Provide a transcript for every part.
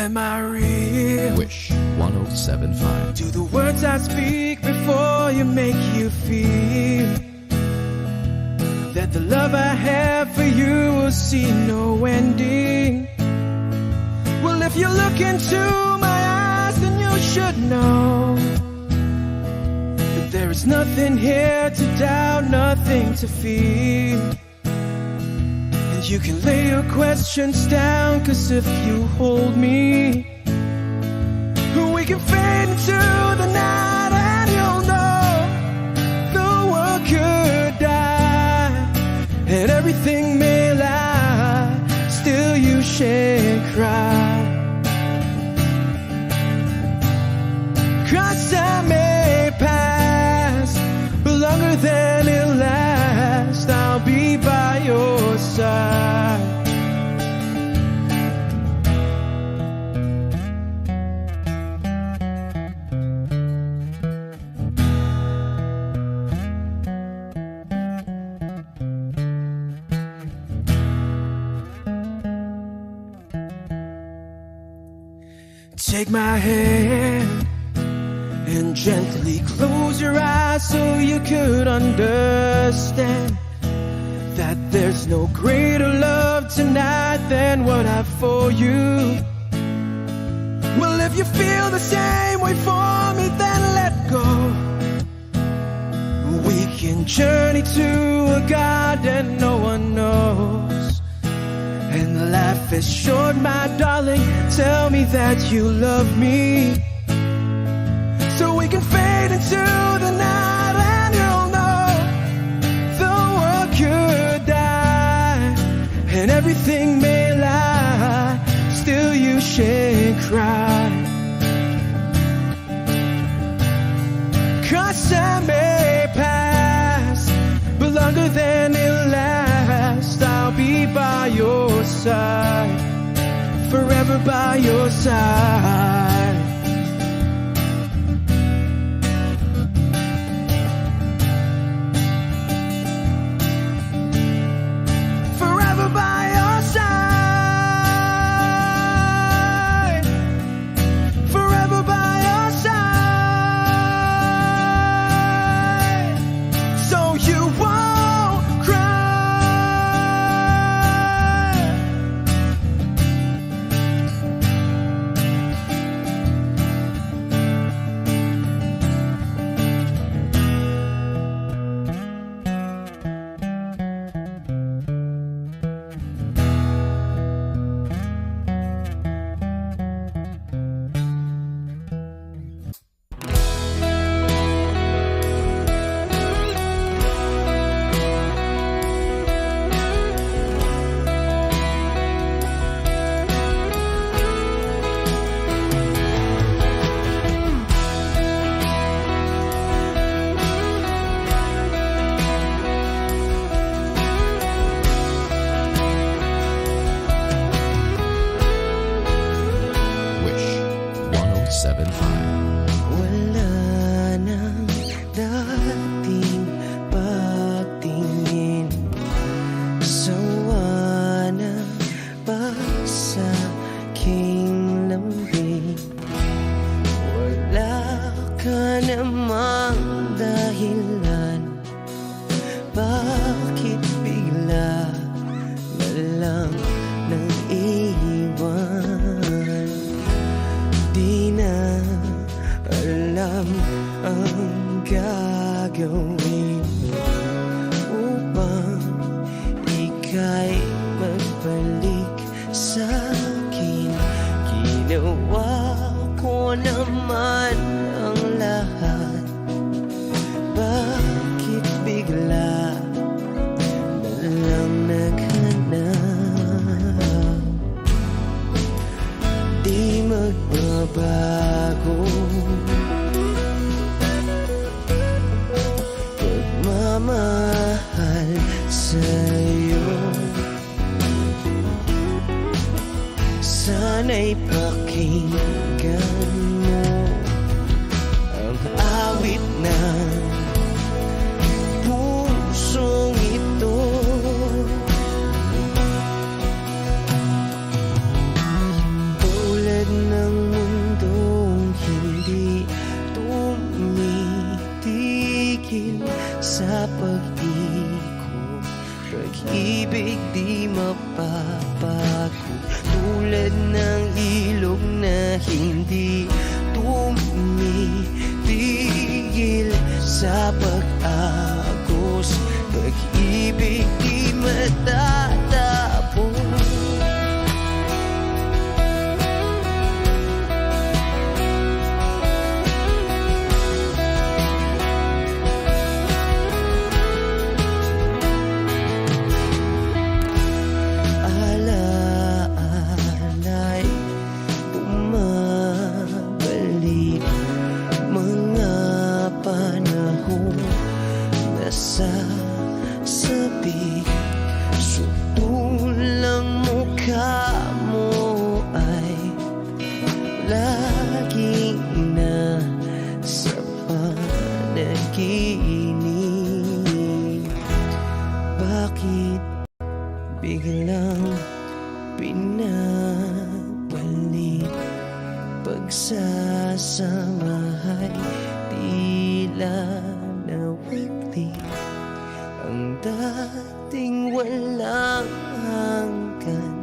am I real? Wish 107.5. Do the words I speak before you make you feel that the love I have for you will see no ending? Well, if you look into my eyes, then you should know that there is nothing here to doubt, nothing to feel. And you can lay your questions down, 'cause if you hold me, we can fade into the night, and you'll know the world could die and everything may lie, still you shan't cry. 'Cause time may pass, but longer than it'll last, I'll be by your side. Take my hand and gently close your eyes so you could understand that there's no greater love tonight than what I have for you. Well, if you feel the same way for me, then let go. We can journey to a garden no one knows. And life is short, my darling, tell me that you love me, so we can fade into the night, and you'll know the world could die and everything may lie, still you shan't cry. 'Cause time may pass, but longer than it'll last, I'll be by your side, forever by your side. Forever by your side, forever by your side, so you won't cry. Wish 107.5. Wala nang dating pagtingin, sawa na ba sa aking lambing? Wala ka namang dahilan, bakit bigla na lang nang iwan? Di na alam ang gagawin upang ika'y magbalik sa'kin. Ginawa ko naman ang lahat, bakit bigla na lang naghanap? Di magbabago pagmamahal sa'yo. Sana'y pakinggan mo ang awit ng pusong ito. Tulad tulad ng ilog na hindi tumitigil sa pag-agos, pag-ibig di matatapos. Alaala'y bumabalik, mga panahon nasasabi. Sutulang mukha mo ay lagi na sa panaginip. Bakit biglang pinabalik? Pagsasamahay tila nawagli, ang dating walang hanggan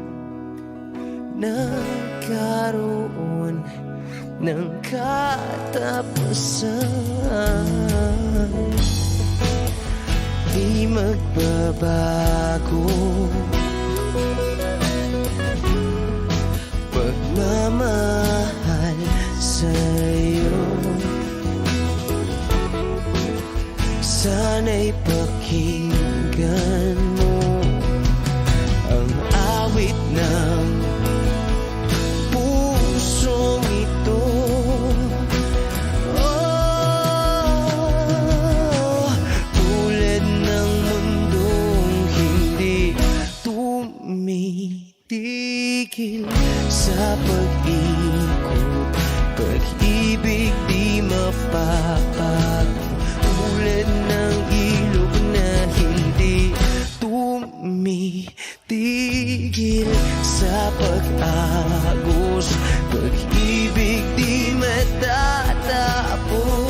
nagkaroon ng katapusan. Di magbabago pagmamahal sa'yo. Sana'y pakinggan mo ang awit ng pusong ito. Oh, tulad ng mundong hindi tumitigil sa pag-ikot, pag-ibig di mapapago. Tulad ng ilog na hindi tumitigil sa pag-agos, pag-ibig di matatapos.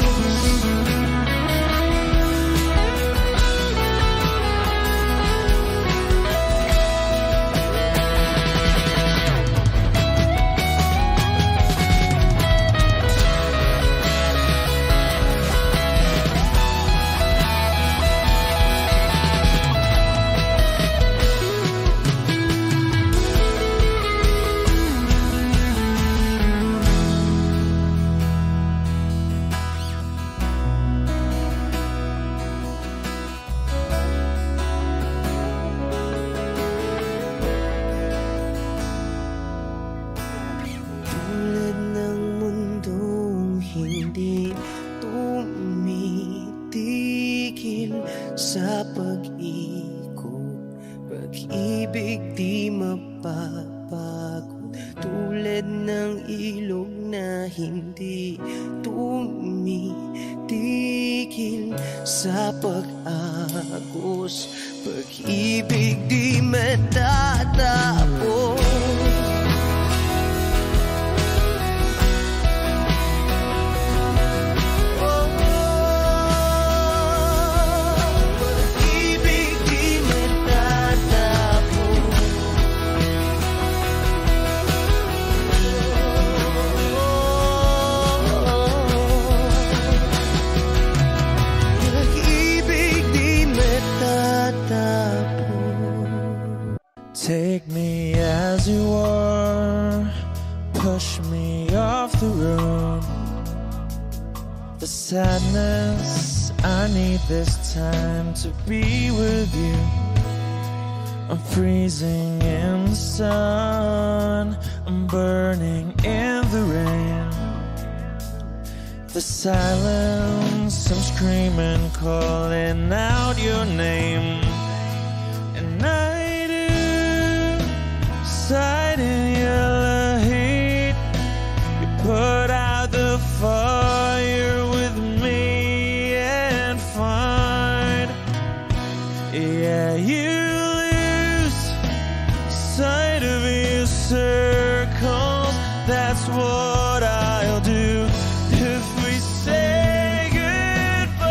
Tulad ng mundong hindi tumitigil sa pag-ikot, pag-ibig di mapapagod. Tulad ng ilog na hindi tumitigil sa pag-agos, pag-ibig di matatapos. Take me as you are, push me off the road. The sadness, I need this time to be with you. I'm freezing in the sun, I'm burning in the rain. The silence, I'm screaming, calling out your name. And I inside in your heat, you put out the fire with me and find, yeah, you lose sight of your circles. That's what I'll do if we say goodbye.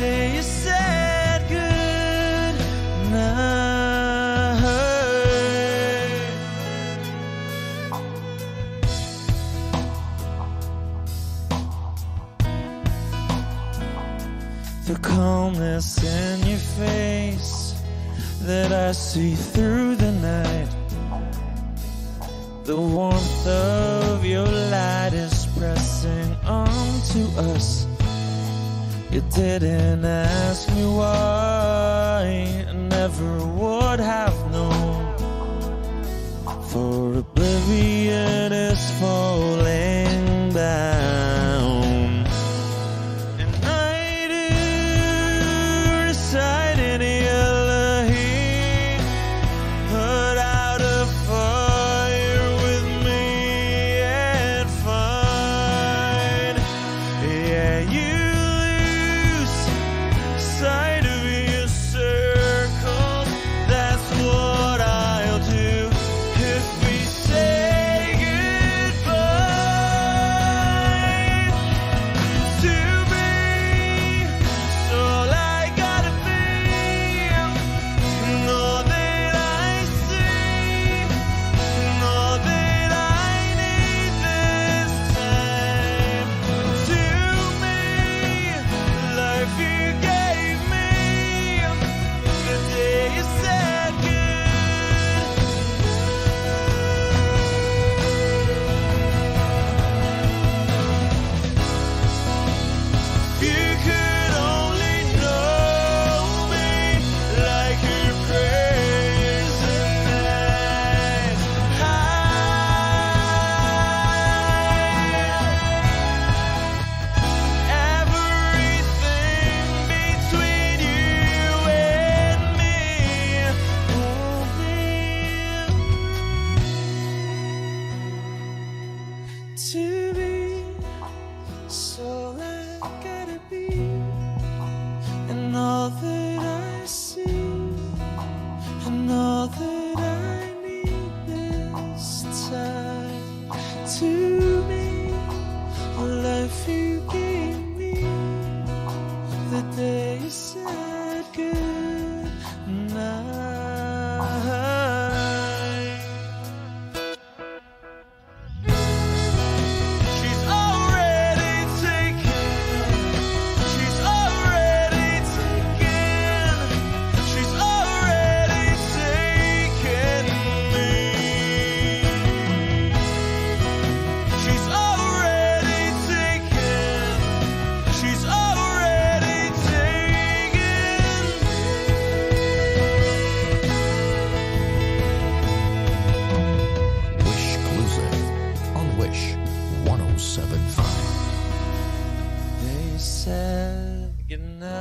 day you said good night. The calmness in your face that I see through the night, the warmth of your light is pressing onto us. You didn't ask me why, I never would have known. For oblivion is falling down, and I do reside in Elohim, put out a fire with me and find, yeah, you lose sight of your circles. That's what I'll do if we say goodbye. To be, it's all I gotta be, and all that I see, and all that I need this time. To me, the life you gave me, the day you said good. If you could only know me like your prayers at night. Everything between you and me won't be to be. So I gotta be, and all that I see, and all that I need this time. To me, the life you gave me, the day you said good night. She's already taken. She's already taken. She's already taken me. She's already taken. She's already taken Wish Exclusive on Wish 1075. They said goodnight.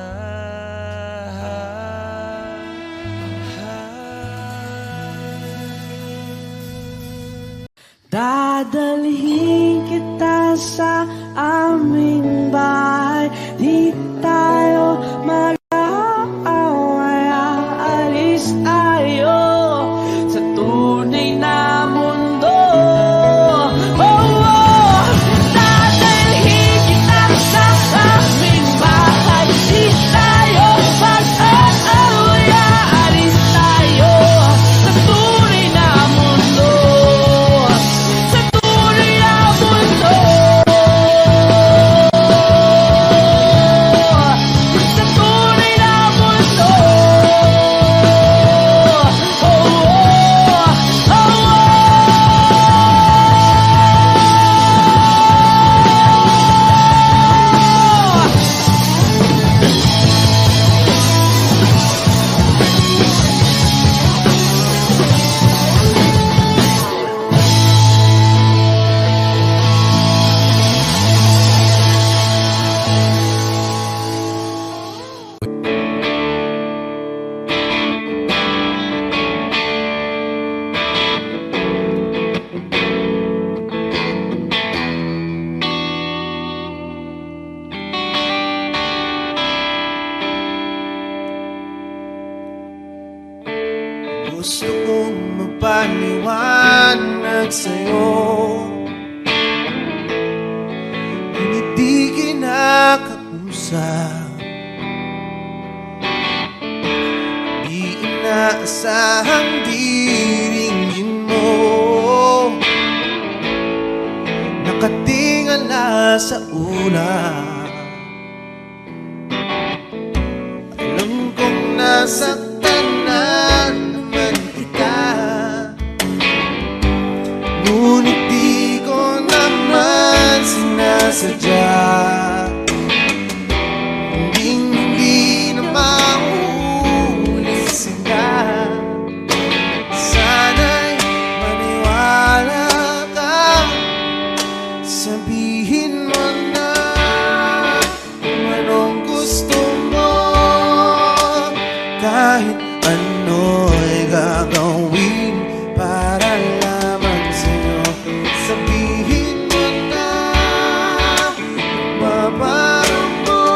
Dadalhin kita sa aming bahay, di tayo mag-aaway, aalis tayo sa tunay na mundo. Oh, oh, dadalhin kita sa aming bahay, di tayo mag-aaway, aalis tayo sa tunay na mundo. Sa tunay na mundo. Gusto kong magpaliwanag sa'yo, ngunit di kinakausap. inaasahang diringgin mo, nakatingala sa ulan. Alam kong nasaktan na naman kita, ngunit di ko naman sinasadya. Hindi na maulit sila. Sana'y maniwala ka, sabihin mo na kung anong gusto mo. Kahit ano'y gagawin para lamang sa'yo. Sabihin mo na mababago mo,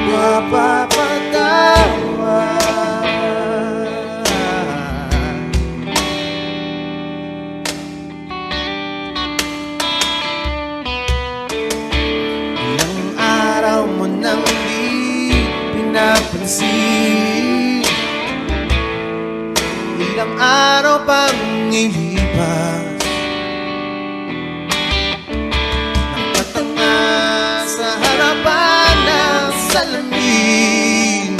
mapapatawa. Ilang araw mo nang di pinapansin, ilang araw pang ilipas, nakatanga sa harapan ng salamin,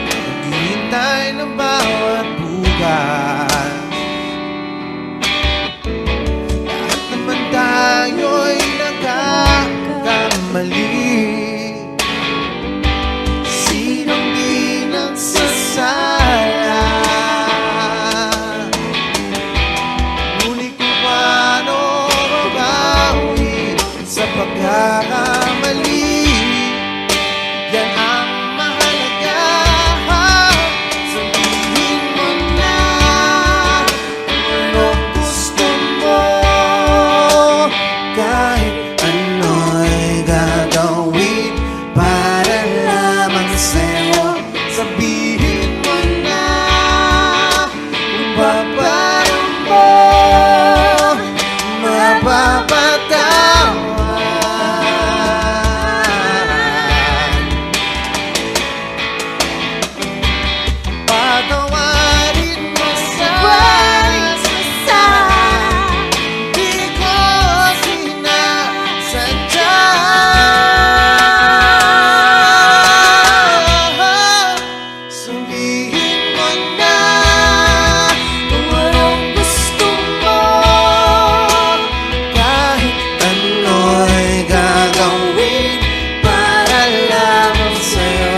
naghihintay ng bawat bukas. Lahat naman tayo'y nagkakamali, sinong di nagsasala? Ngunit kung paano mabawi sa pagkakamali, yan ang mahalaga. Sabihin mo na kung anong gusto mo, kahit ano'y gagawin para lamang sa'yo. Sabihin mo na kung paano mo mapapatawan. Patawarin mo sa di ko sinasadya. Sabihin mo na kung anong gusto mo, kahit ano'y gagawin para lamang sa'yo.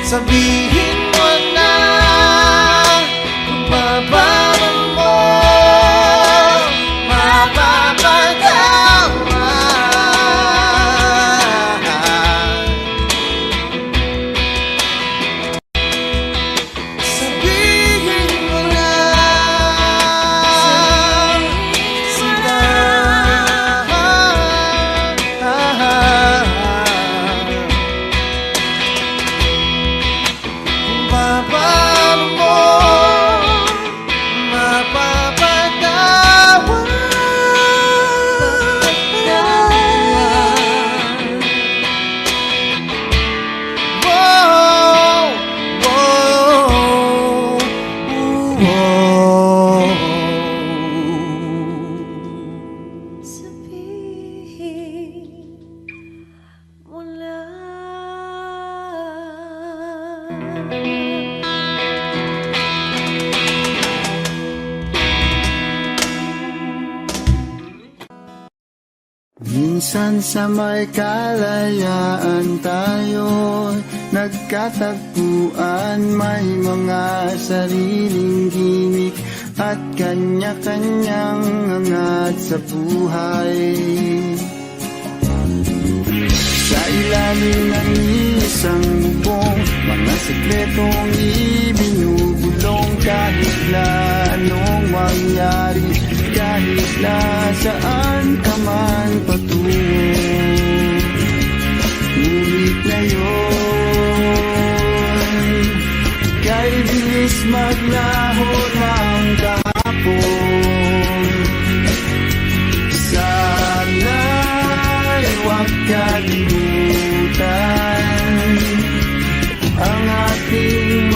Sabihin mo na kung paano mo mapapagawa. Sabihin mo na sila. Kung paano mo mapapatawan. Whoa, whoa, whoa. Sabihin mo Minsan sa may kalayaan tayo nagkatagpuan, may mga sariling gimik at kanya-kanyang angat sa buhay. Sa ilalim ng isang bubong, mga sekretong ibinubulong, kahit na anong mangyari, kahit na saan ka man patungo. Ngunit ngayon, kay bilis maglaho ng kahapon. Sana'y huwag kalimutan ang ating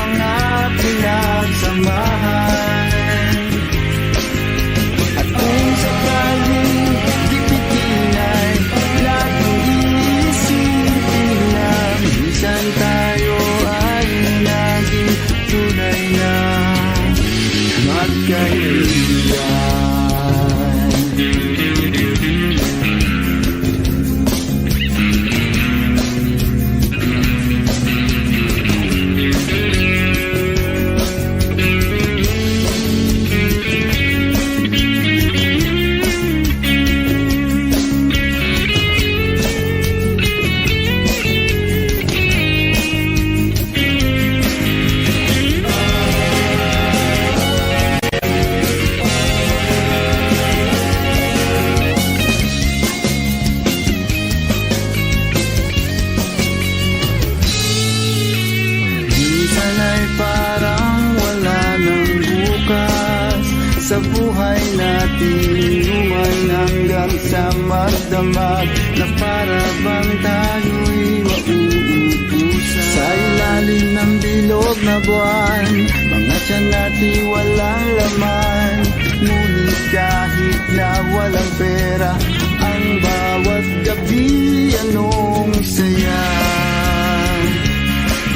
sa buhay natin, umay hanggang sa magdamag, na para bang tayo'y mauubusan. Sa ilalim ng bilog na buwan, mga tiyan natin walang laman, ngunit kahit na walang pera, ang bawat gabi anong saya.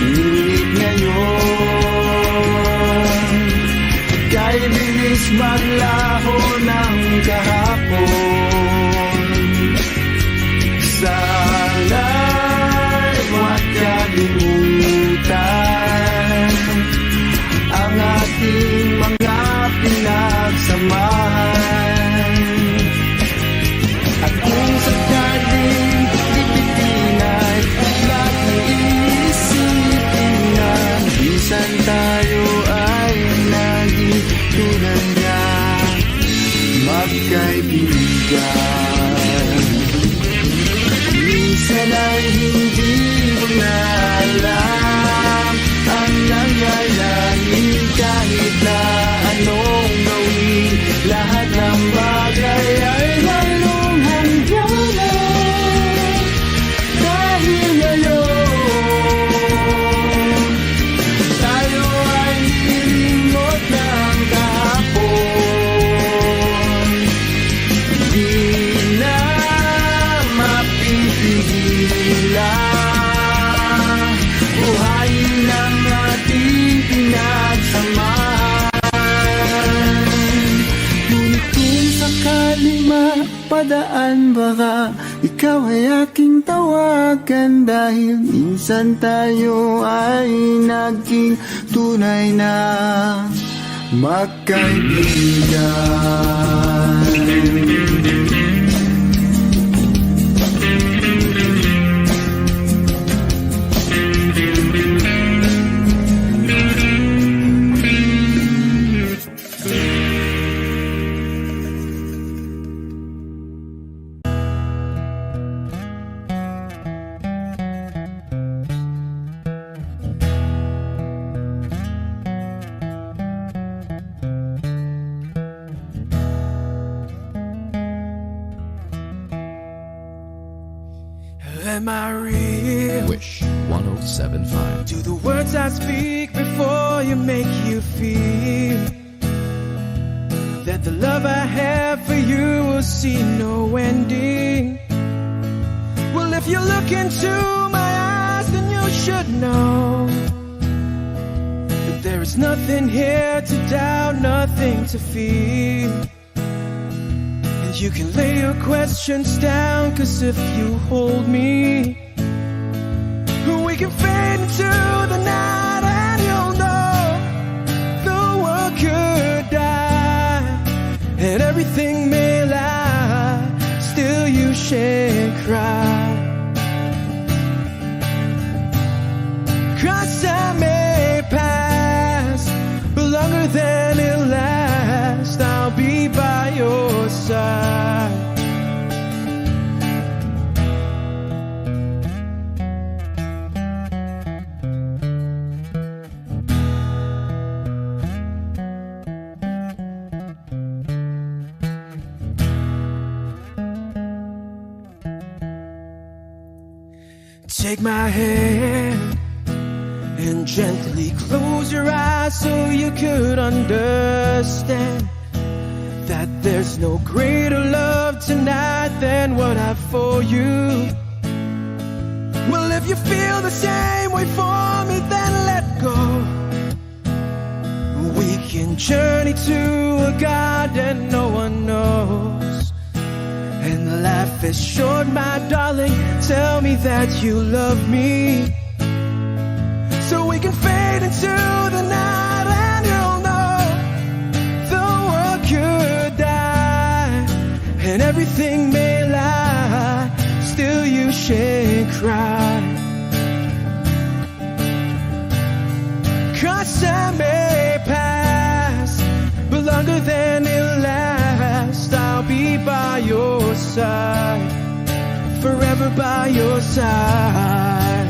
Ngunit ngayon, kay bilis maglaho ng kahapon. Sana'y huwag kalimutan ang ating mga pinagsamahan. At kung sakaling ipitin ay laging iisipin na minsan tayo ay naging tunay na magkaibigan. Minsan ay hindi mo na alam ang nangyayari, kahit na anong gawin, lahat ng bagay ay lalong hangganan. Dahil ngayon, tayo ay nilimot ng kahapon. Di na mapipigilan, buhayin ang ating pinagsamahan. Ngunit kung sakali mapadaan, baka ikaw ay aking tawagan, dahil minsan tayo ay naging tunay na magkaibigan. Am I real? Wish 1075. Do the words I speak before you make you feel that the love I have for you will see no ending? Well, if you look into my eyes, then you should know that there is nothing here to doubt, nothing to feel. You can lay your questions down, 'cause if you hold me, we can fade into the night, and you'll know the world could die and everything may lie, still you shan't cry. 'Cause time may pass, but longer than it'll last, I'll be by your side. Take my hand and gently close your eyes so you could understand that there's no greater love tonight than what I have for you. Well, if you feel the same way for me, then let go. We can journey to a garden no one knows. And life is short, my darling, tell me that you love me, so we can fade into the night, and you'll know the world could die and everything may lie, still you shan't cry. 'Cause time may pass, but longer than it'll last, I'll be by your side, forever by your side.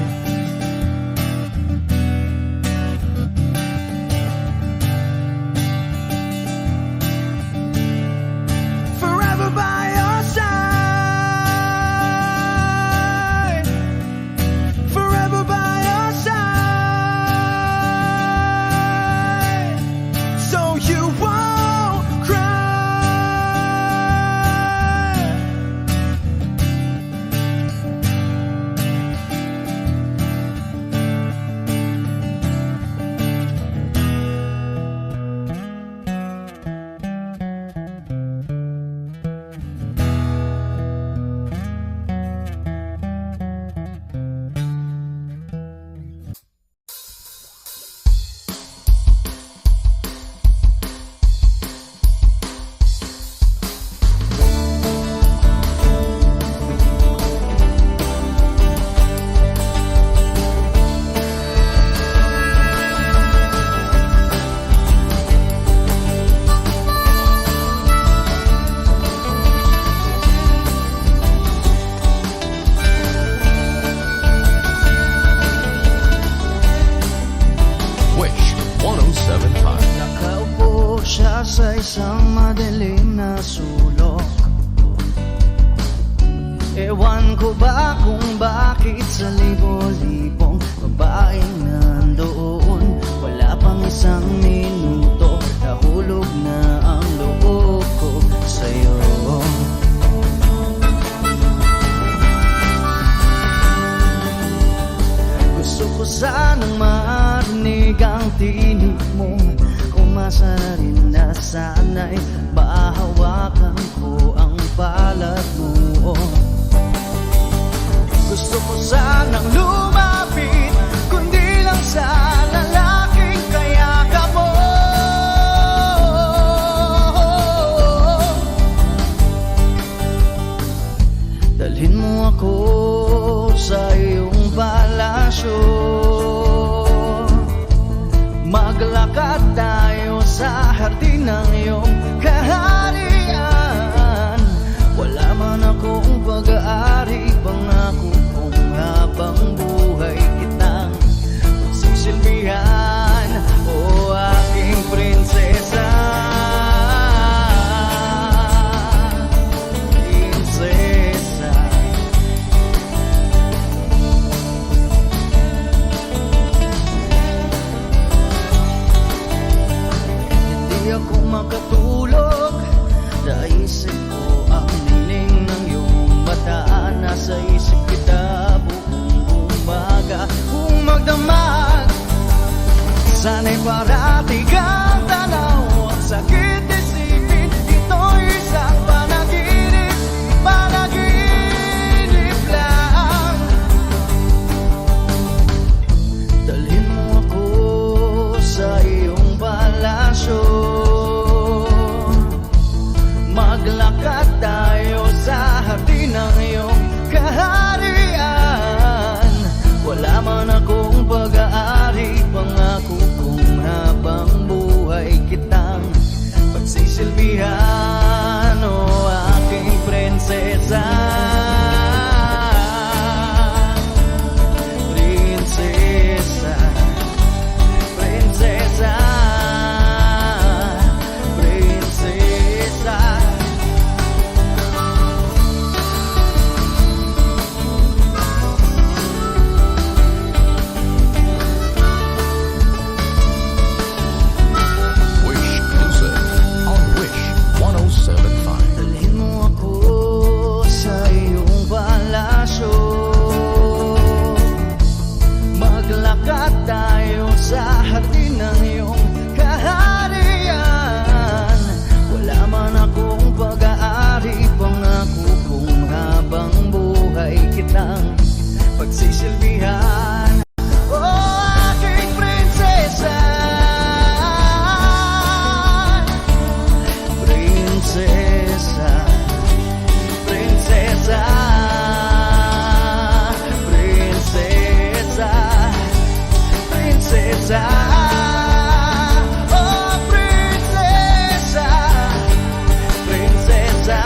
ko sanang marinig ang tinig mo. Umasa na rin na sana'y mahawakan ko ang palad mo. Gusto ko sanang lumapit, kundi lang sa lalaking kayakap mo. Dalhin mo ako sa iyong palasyo, maglakad tayo sa hardin ng iyong kaharian. Wala man akong pag-aari, pangako kong habang buhay kitang magsisilbihan, o aking prinsesa. Prinsesa. Hindi ako makatulog, naisip ko ang nining ng iyong mata. Nasa isip kita buong umaga, kung magdamag sana'y parati kang tanaw. Ang sakit isipin, ito'y isang panaginip, panaginip lang. Dalhin mo ako sa iyong palasyo, maglakad tayo sa hardin ng iyong kaharian. Wala man akong pag-aari, pangako kong habang buhay kitang pagsisilbihan, o aking prinsesa. Prinsesa. Prinsesa. Prinsesa. Wish Music on Wish 107.5. Dalhin mo ako sa iyong palasyo, maglakad tayo sa hardin ng iyong kaharian. Wala man akong pag-aari, pangako kong habang buhay kitang pagsisilbihan, o aking prinsesa. Prinsesa. Prinsesa. Prinsesa. Prinsesa. Oh, prinsesa. Prinsesa.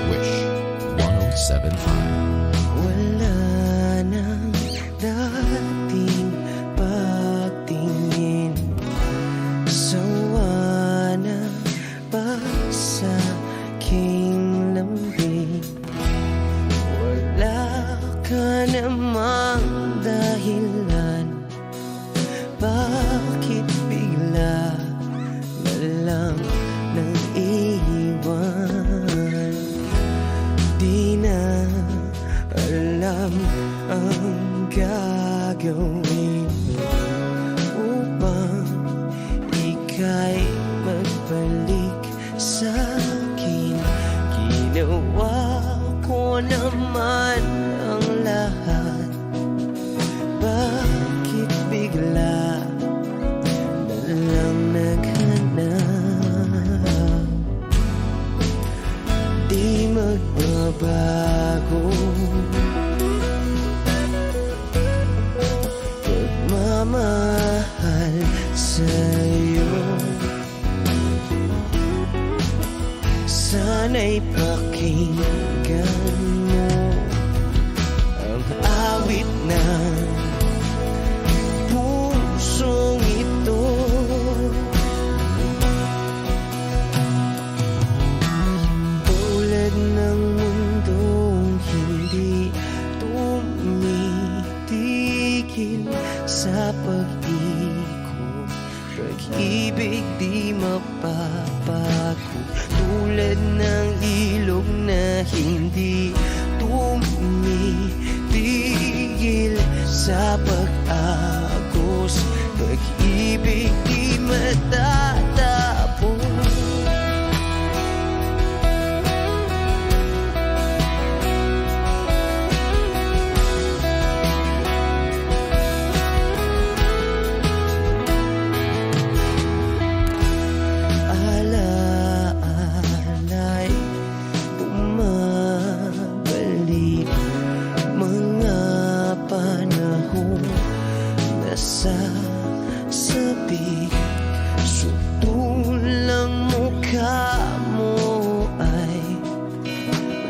Wish 107.5. Wala nang dating pagtingin, sawa na ba sa aking lambing? Wala ka namang dahilan, bakit bigla na lang nang iwan? Di na alam ang gagawin upang ika'y magbalik sa'kin. Ginawa mo naman ang lahat. Bakit bigla na lang naghanap? Di magbabago pagmamahal sa'yo. Sana'y pakinggan mo ang awit ng pusong ito. Tulad ng mundong hindi tumitigil sa pag-ikot, pag-ibig di mapapago. Tulad ng ilog na hindi tumitigil sa pag-agos, pag-ibig di matatapos. Alaala'y bumabalik, mga panahon nasasabi. Sutulang mukha mo ay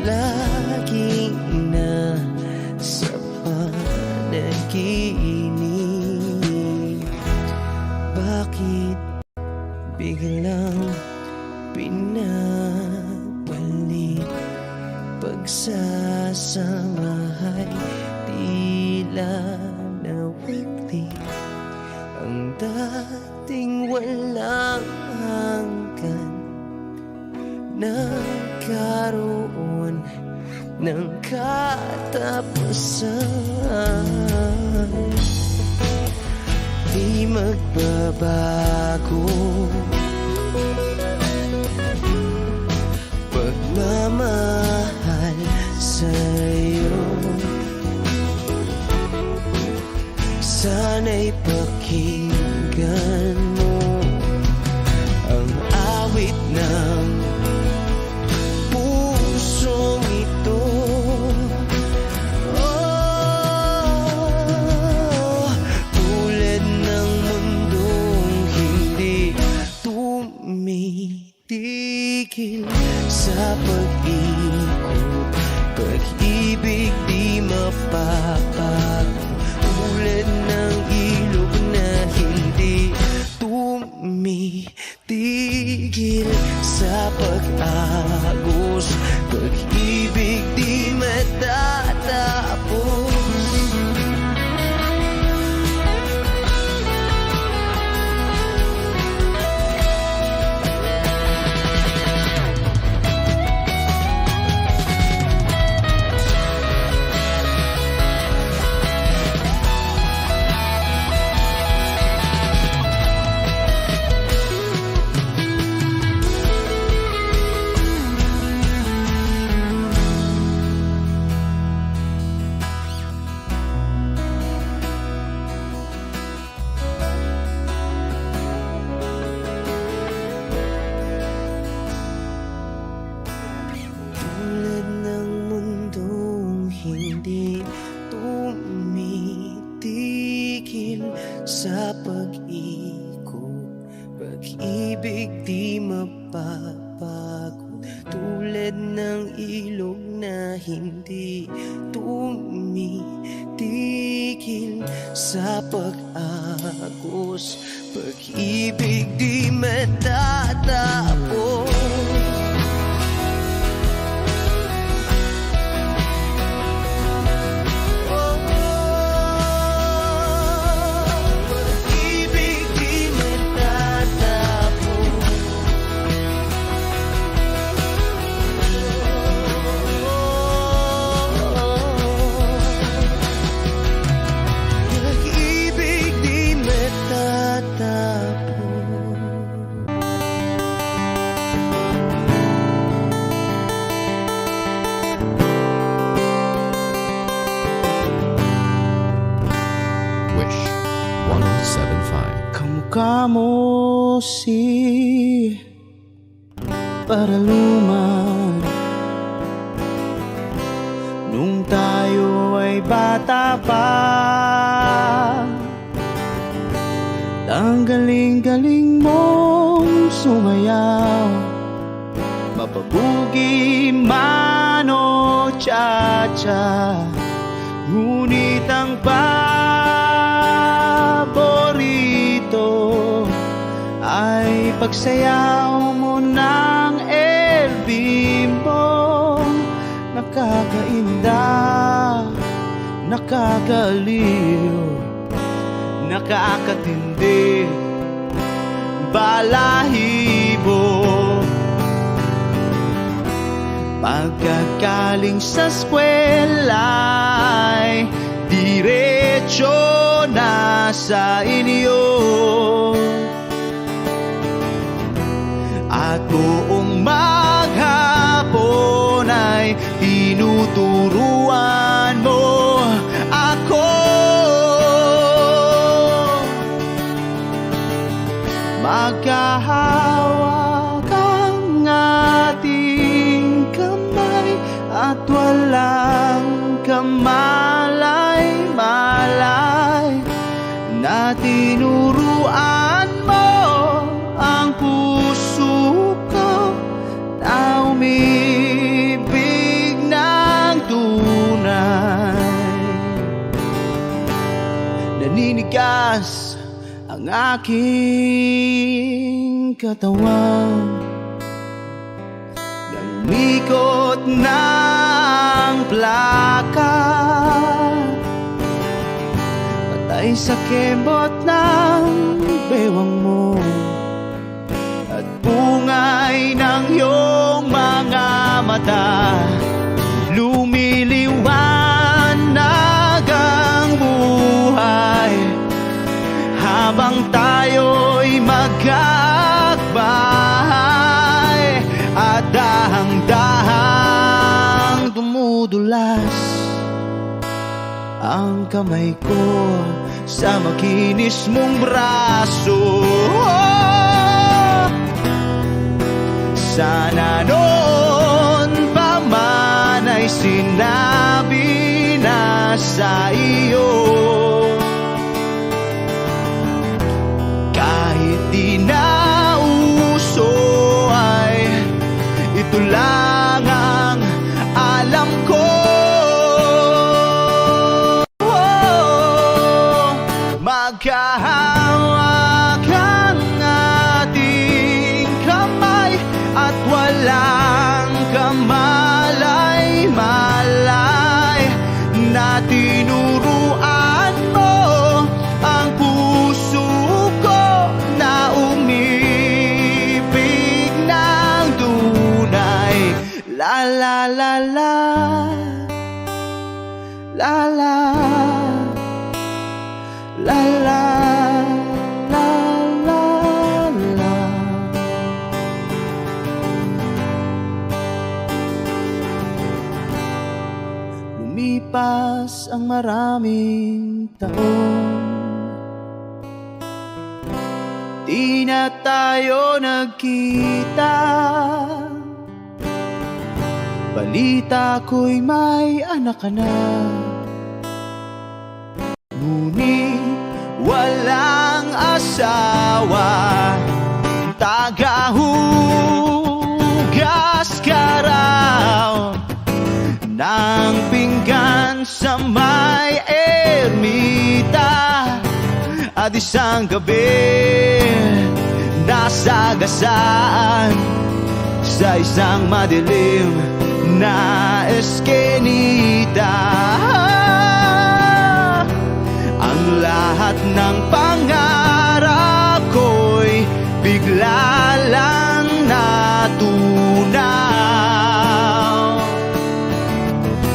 laging nasa panaginip. Bakit biglang pinabalik? Pagsasamahay tila nawagli, ang dating walang hanggan nagkaroon ng katapusan. Di magbabago pagmamahal sa'yo. Sana'y pakinggan mo ang awit ng pusong ito. Oh, tulad ng mundong hindi tumitigil sa pag-ikot, pag-ibig di mapapago. Tulad ng ilog na hindi tumitigil sa pag-agos, pag-ibig di matatapos. Tulad ng mundong hindi tumitigil sa pag-ikot, pag-ibig di mapapagod. Tulad ng ilog na hindi tumitigil sa pag-agos, pag-ibig di matatapos. kamo si paraluman nung tayo ay bata pa. Ang galing-galing mong sumayaw, mapabugi man o cha-cha. Ngunit ang paborito ay pagsayaw mo ng El Bimbo. Nakakainda, nakakaliw, nakakatindi, balahibo. Pagkagaling sa eskwela'y diretso na sa inyo, at buong maghapon ay tinuturuan mo ako. Magkahawak ang ating kamay at walang kamalay-malay, na tinuruan mo ang puso ko na umibig ng tunay. Naninigas ang aking katawan, namikot ng plaka, patay sa kembot ng bewang mo at bungay ng iyong mga mata. Lumiliwanag ang buhay habang tayo'y magkakbahay, at dahang-dahang dumudulas ang kamay ko sa makinis mong braso. Sana noon pa man ay sinabi na sa iyo, kahit di na uso ay ito lang ang alam ko. Magkahawak ang ating kamay at walang kamalay-malay, na tinuruan mo ang puso ko na umibig ng tunay. La la la la, la la, la la, la la, la. Lumipas ang maraming taon, di na tayo nagkita. Balita ko'y may anak ka na, ngunit walang asawa. Tagahugas ka raw ng pinggan sa may ermita, at isang gabi nasagasaan sa isang madilim na eskenita. Ang lahat ng pangarap ko'y bigla lang natunaw.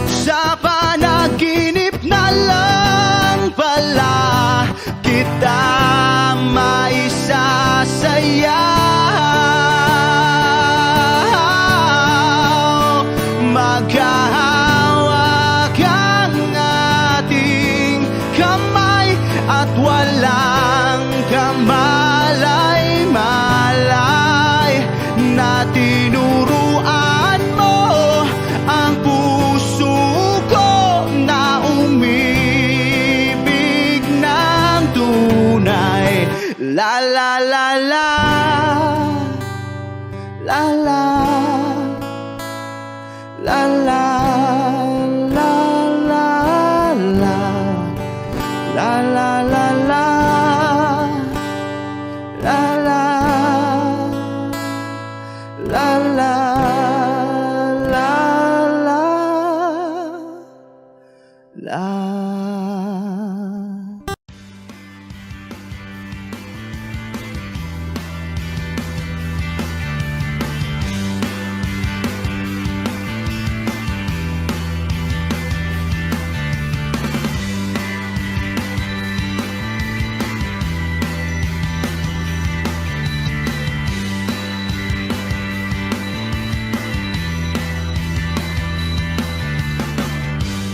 Sa panaginip na lang pala kita maisasayaw. Magkahawak La la la la la la la la la la la la la la la.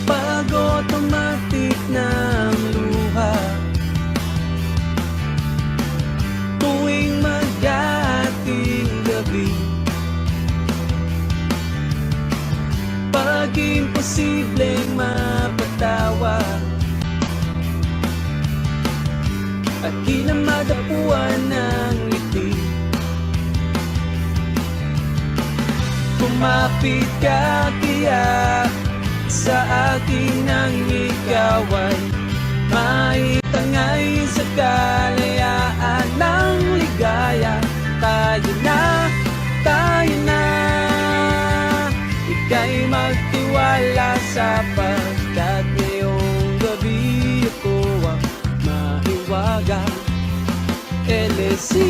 Pag automatic ng luha, tuwing mag-ating gabi, pag imposibleng mapatawa at di na madapuan ng ngiti, kumapit ka kaya sa akin ang ikaw ay maitangay sa kalayaan ng ligaya. Tayo na, ika'y magtiwala sapagkat ngayong gabi ako ang mahiwagang LSC.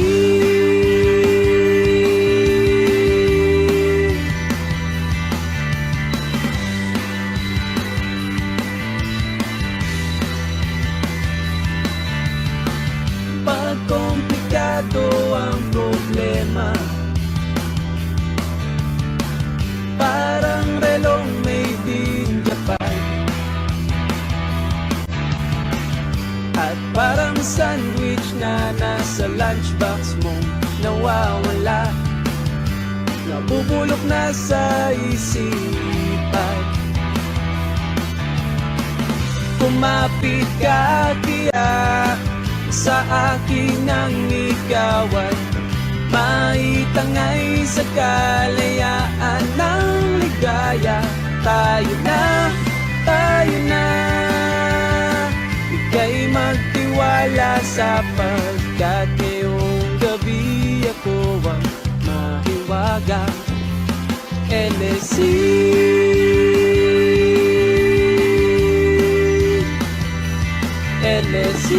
Pag komplikado ang problema, parang relong made in Japan, at parang sandwich na nasa lunchbox mo nawawala, nabubulok na sa isipan. Kumapit ka kaya sa akin ang ikaw ay maitangay sa kalayaan ng ligaya. Tayo na, ika'y magtiwala sapagkat ngayong gabi ako ang mahiwagang LSC. LSC.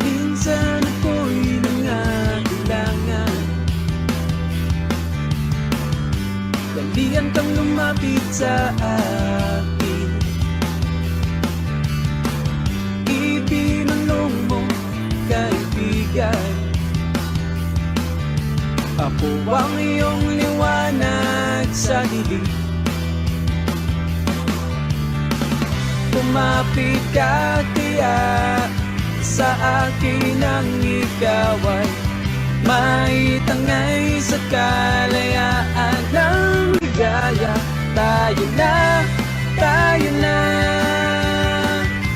Minsan ako'y nangangailangan, dalian kang lumapit sa akin, ibinulong mo kaibigan. Ako ang iyong liwanag sa dilim. Kumapit ka kaya sa akin ang ikaw ay maitangay sa kalayaan ng ligaya. Tayo na,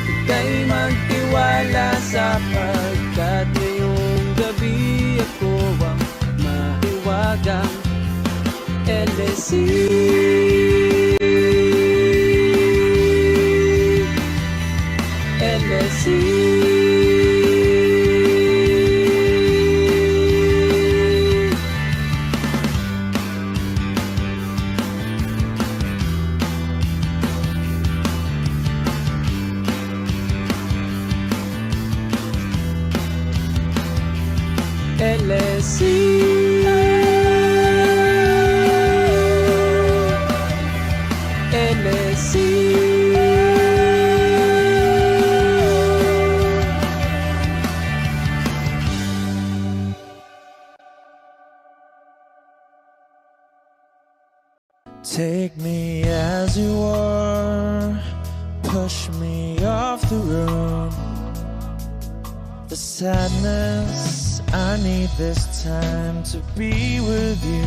ika'y magtiwala sapagkat ngayong gabi ako ang mahiwagang LSC. LSC. LSC. LSC. Take me as you are, push me off the road. The sadness, I need this time to be with you.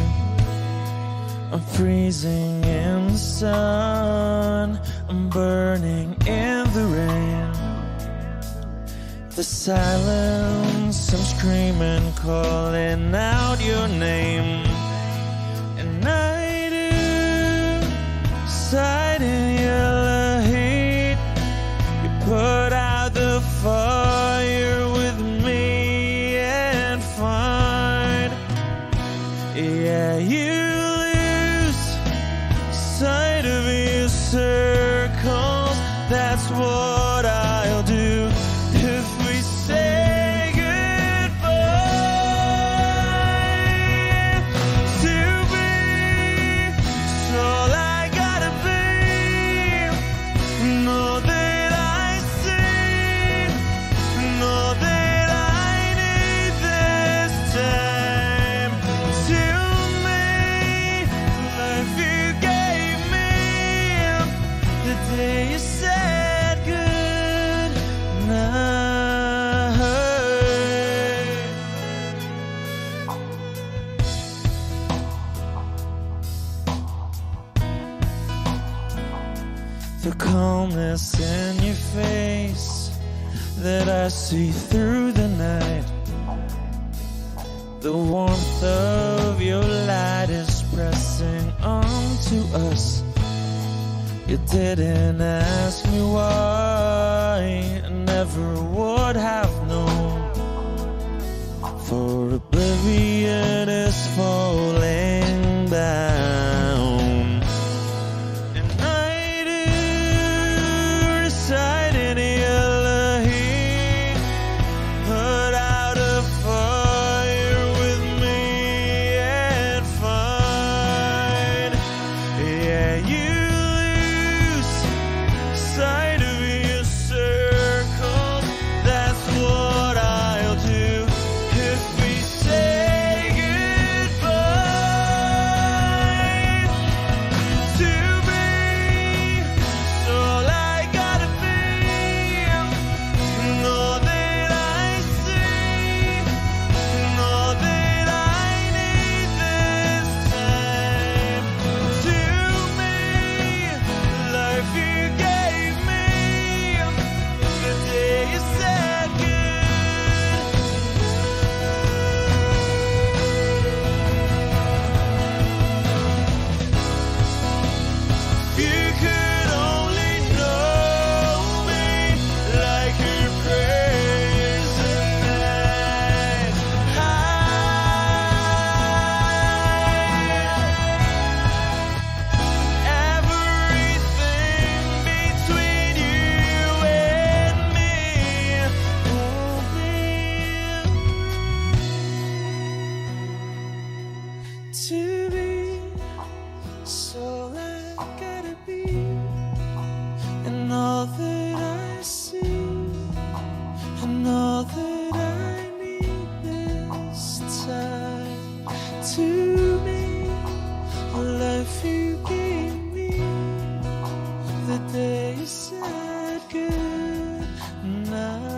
I'm freezing in the sun, I'm burning in the rain. The silence, I'm screaming, calling out your name. And I do, sight in yellow heat. You put out the fire with me and find. Yeah, you lose sight of your circles. That's what I'll do if we say goodbye. To be, it's all I gotta be. Know that I see, know that I need this time. To me, life you gave me the day you said good night. The calmness in your face that I see through the night. The warmth of your light is pressing onto us. You didn't ask me why, I never would have known. For oblivion is falling down. And I do reside in yellow heat. Put out a fire with me and find. Yeah, you lose sight of your circles. That's what I'll do if we say goodbye. To be, it's all I gotta be. Know that I see, know that I need this time. To me, life you gave me the day you said good. If you could only know me like your prayers at night. Everything between you and me won't be to be. So I gotta be, and all that I see, and all that I need this time. To me, life you gave me the day you said good night.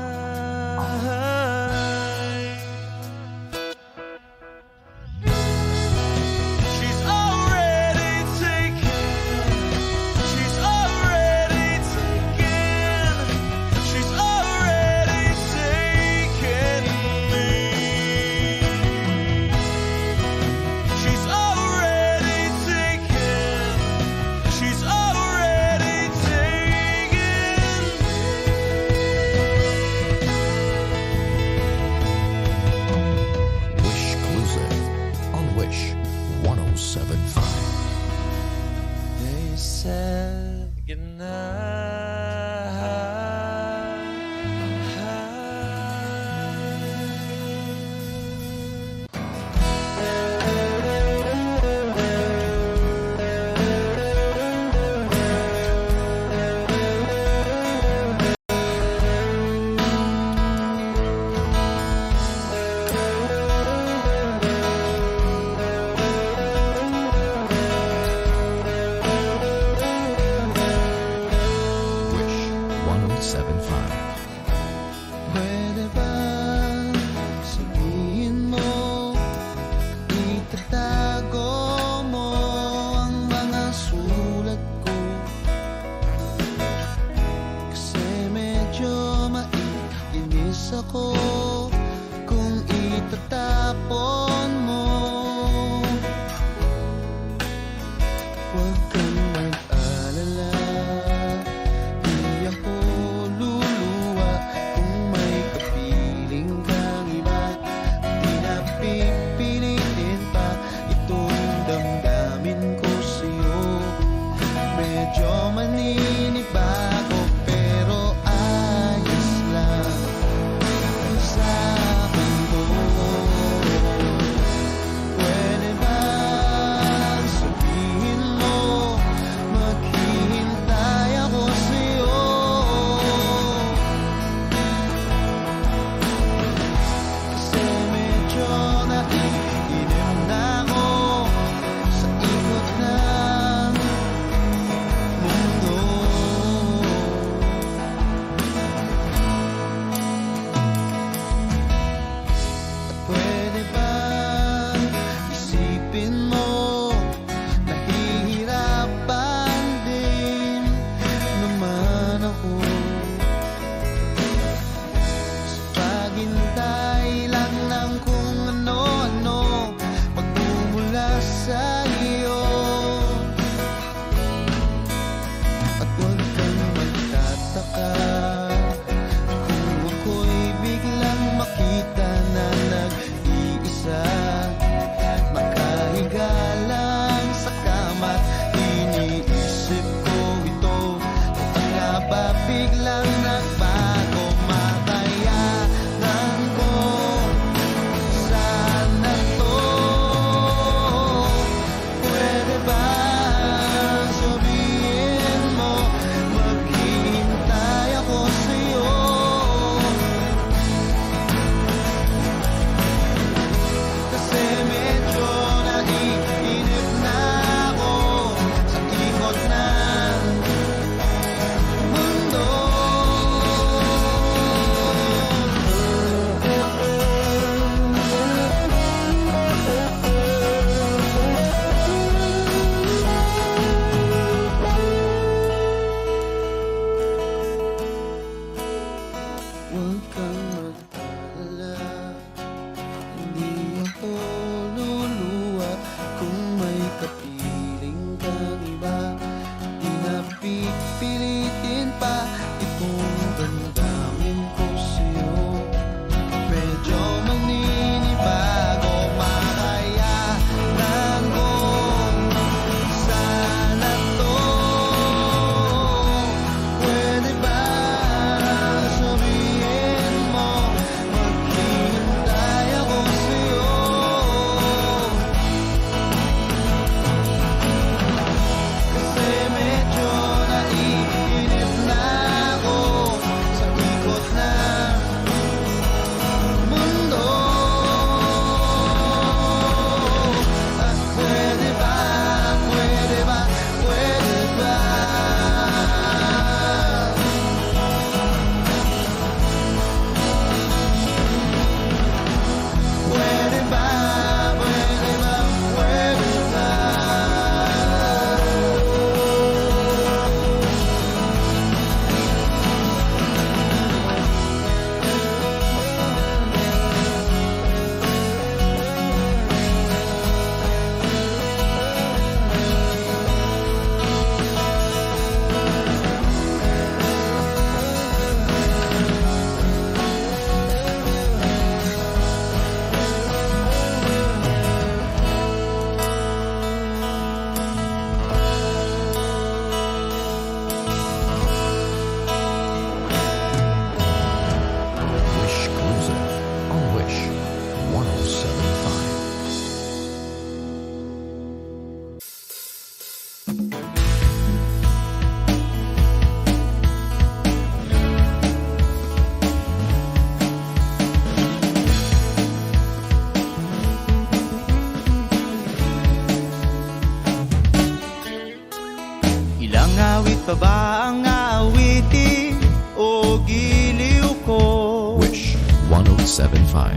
pa ba ang aawitin o giliw ko? Wish 1075.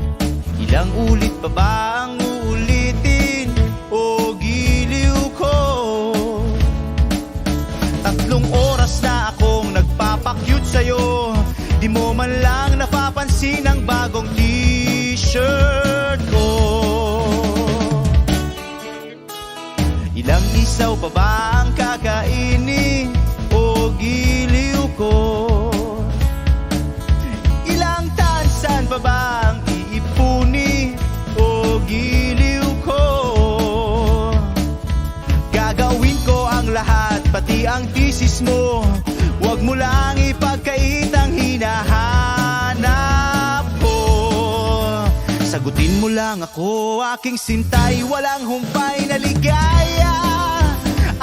Ilang ulit pa ba ang uulitin o giliw ko? 3 oras na akong nagpapakyut sa'yo, di mo man lang napapansin ang bagong t-shirt ko. Ilang isaw pa ba ang kakainin o giliw ko? Ilang tansan pa ba ang iipuni o giliw ko? Gagawin ko ang lahat, pati ang thesis mo. Huwag mo lang ipagkait ang hinahanap ko. Sagutin mo lang ako, aking sintay, walang humpay na ligaya.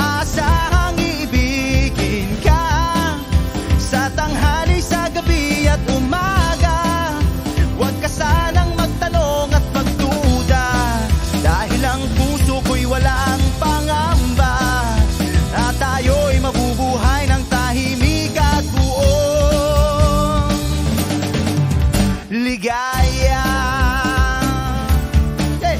Asahang iibigin ka sa tanghali, sa gabi at umaga. Huwag ka sanang magtanong at magduda, dahil ang puso ko'y walang pangamba, at tayo'y mabubuhay ng tahimik at buong ligaya. Hey!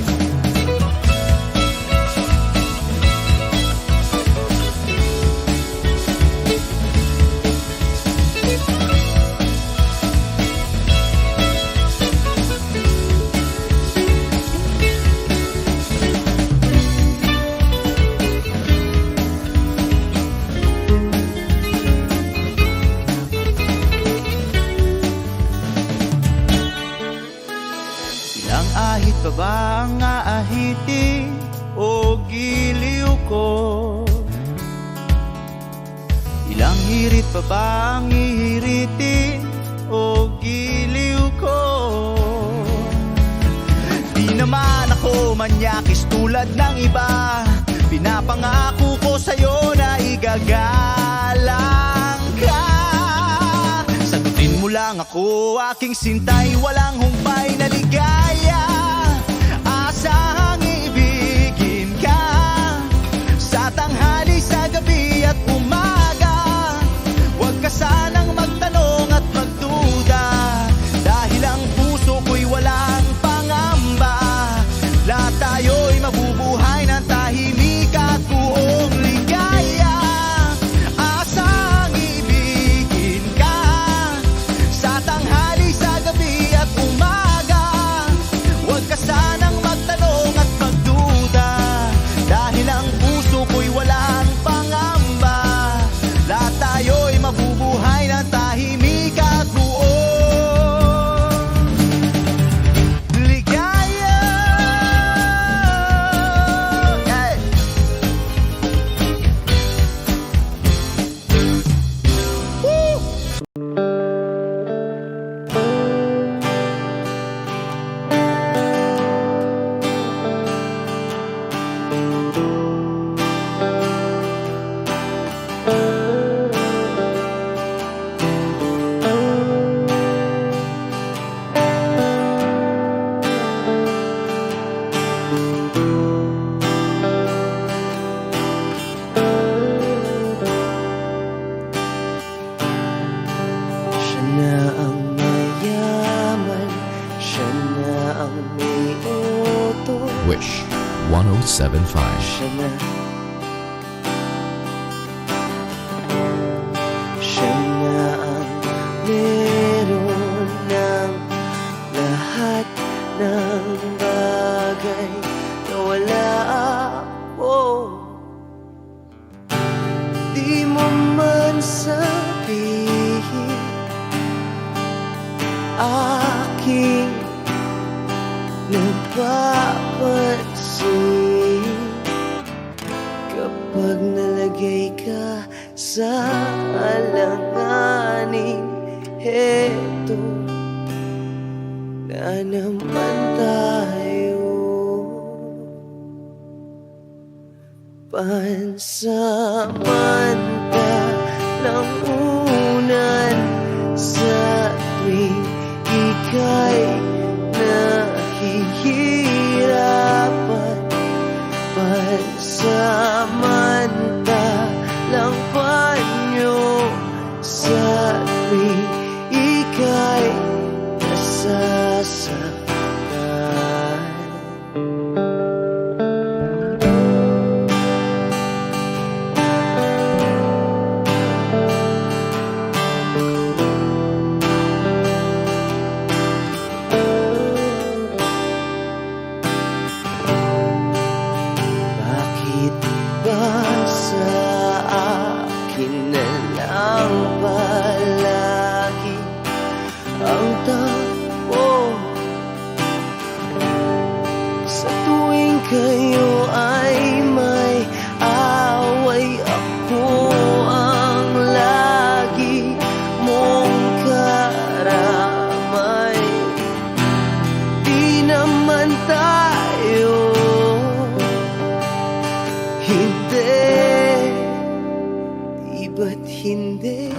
Ilang ahit pa ba ang aahitin o giliw ko? Ilang hirit pa ba ang ihiritin o giliw ko? Di naman ako manyakis tulad ng iba, pinapangako ko sa'yo na igagalang ka. Sagutin mo lang ako, aking sintay, walang humpay na ligaya. Asahang ibigin ka sa tanghali, sa gabi at umaga. Huwag ka sanang magtanong at magduda, dahil ang puso ko'y walang pangamba. Lahat tayo'y mabubuhay ng tahimik at buong ligaya. Asahang ibigin ka sa tanghali, sa gabi at umaga. Huwag ka sanang magtanong at magduda, dahil ang puso ko'y walang pangamba. Lahat tayo'y mabubuhay ng tahimik at buong ligaya. Hey! Woo! Siya na ang mayaman, siya na ang may utos. Wish 1075. Siya na, siya na ang meron ng lahat ng bagay na wala ako. Di mo man sabihin, aking napapansin, kapag nalagay ka sa alanganin. Heto na naman tayo, pansamantalang unan sa tuwing ika'y nahihirapan. Pansamantalang panyo kayo ay may away, ako ang lagi mong karamay. Di naman tayo, hindi, di ba't hindi?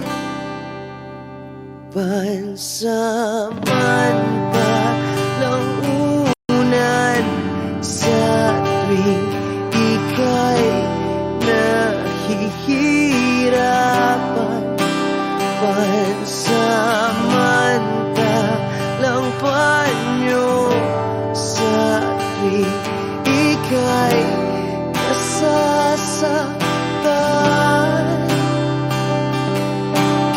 Pansamantalang unan sa tuwing ika'y nahihirapan. Pansamantalang panyo sa tuwing ika'y nasasaktan.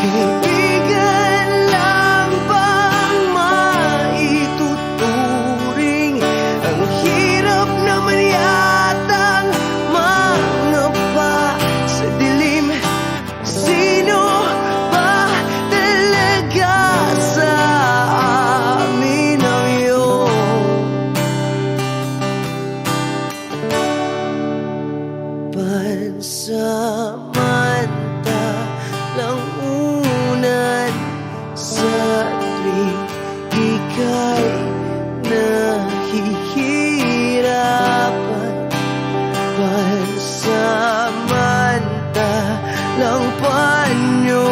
Kaibigan lang bang maituturing? Ang hirap naman yatang mangapa sa dilim. Sino ba talaga sa amin ang iyong pansamantalang unan sa tuwing ika'y nahihirapan. Pansamantalang panyo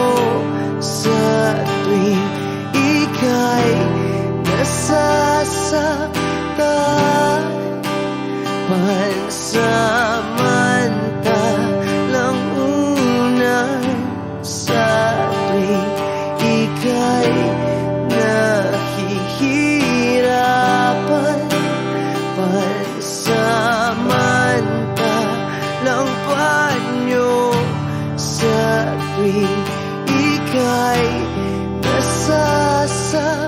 sa tuwing ika'y nasasaktan. Pansamantalang unan sa tuwing ika'y nahihirapan. Pansamantalang panyo sa tuwing ika'y nasasaktan.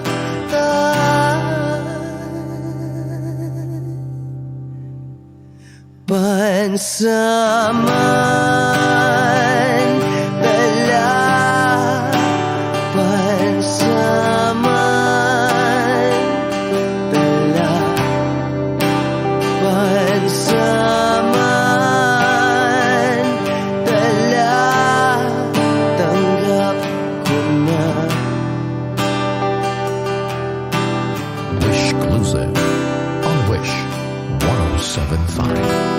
Pansamantala, pansamantala, pansamantala, tanggap ko na. Wish Exclusive on Wish 107.5.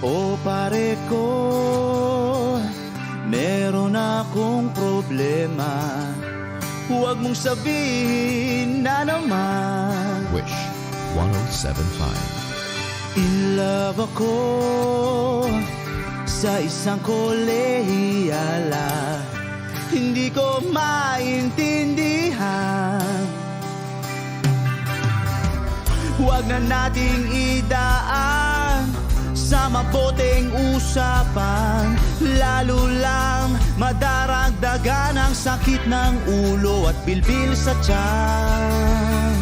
O pare ko, meron akong problema. Huwag mong sabihin na naman. Wish 107.5. In love ako sa isang kolehiyala. Hindi ko maintindihan. Huwag na nating idaan sa maboteng usapan, lalo lang madaragdagan ang sakit ng ulo at bilbil sa tiyan.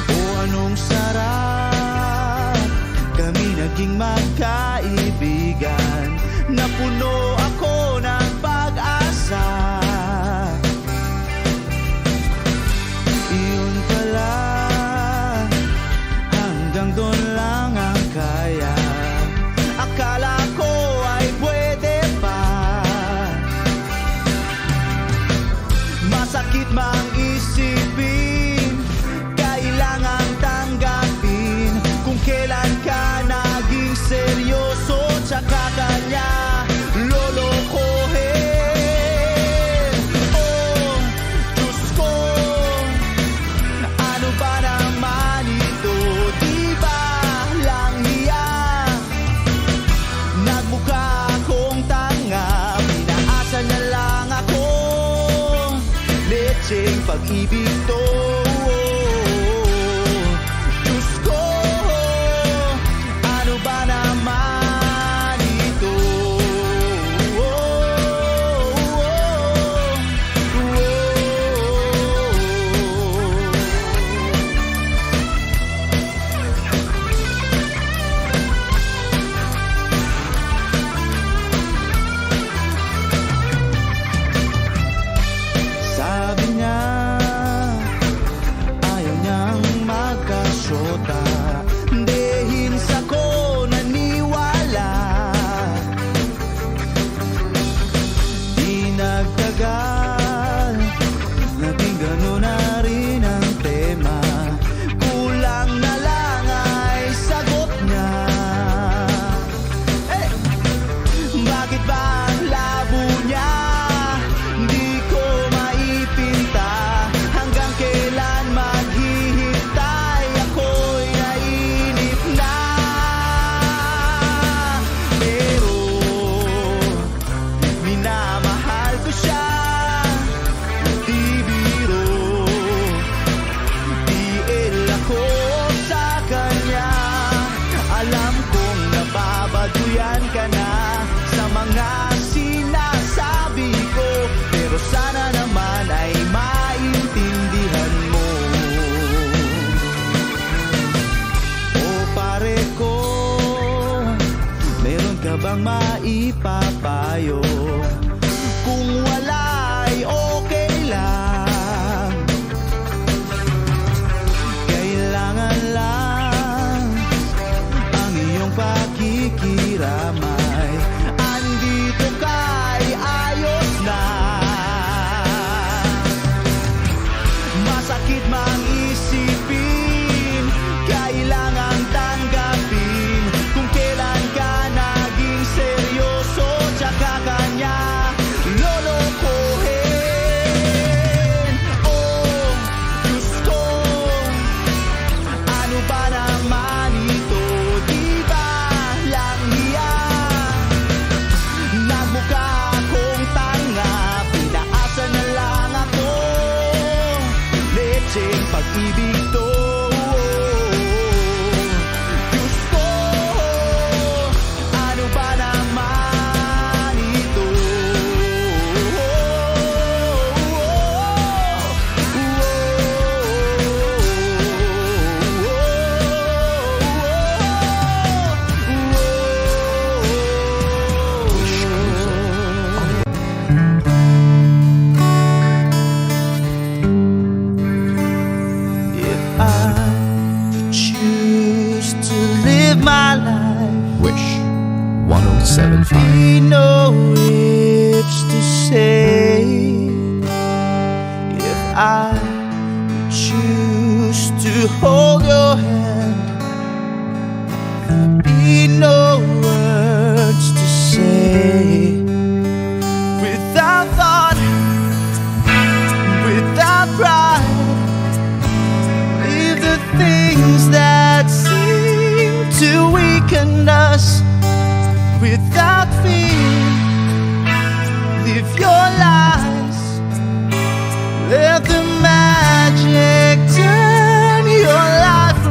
O anong sarap kami naging magkaibigan, na puno ako ng pag-asa. Iyon pala, hanggang doon lang ang kaya. Akala ko ay pwede pa. Masakit mang isipin, kailangan tanggapin kung kailan ka naging seryoso, tsaka kanya lolokohin. Oh, Diyos ko, ano ba naman ito? Di ba lang hiya? Nagmukha akong tanga, pinaasa niya lang ako. Lecheng pag-ibig to. Diyos ko, ano ba naman ito? bang maipapayo? Kung wala'y okay lang, kailangan lang ang iyong pakikiramay. Andito ka'y ayos na. Masakit mang isipin, kailangan tanggapin kung kailan ka naging seryoso, tsaka kanya lolokohin. Oh, Diyos ko, ano ba naman ito? Di ba lang hiya? Nagmukha akong tanga, pinaasa na lang ako. Lecheng pag-ibig to. Diyos ko, ano ba naman ito? If I choose to live my life, Wish 1075. be no ifs to say. If I choose to hold your hand, be no words to say. Without thought, without pride, leave the things that seem to weaken us. Without fear, live your lies. Let the magic turn your life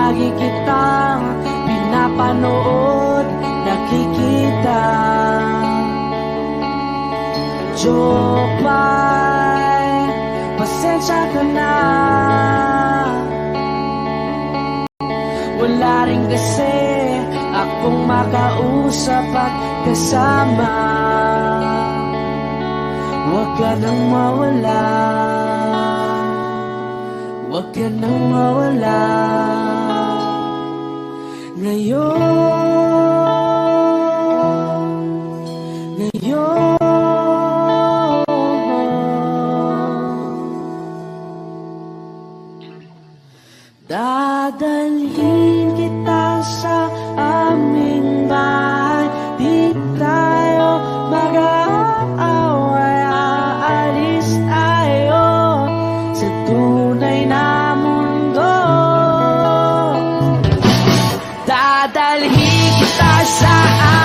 Palagi kitang pinapanood, nakikita. Jopay, pasensya ka na. Wala rin kasi akong makausap at kasama. Huwag ka nang mawala, huwag ka nang mawala. Ngayon dadalhin kita sa aming bahay. Di tayo mag-aaway, aalis tayo sa tunay na mundo. Dadalhin kita sa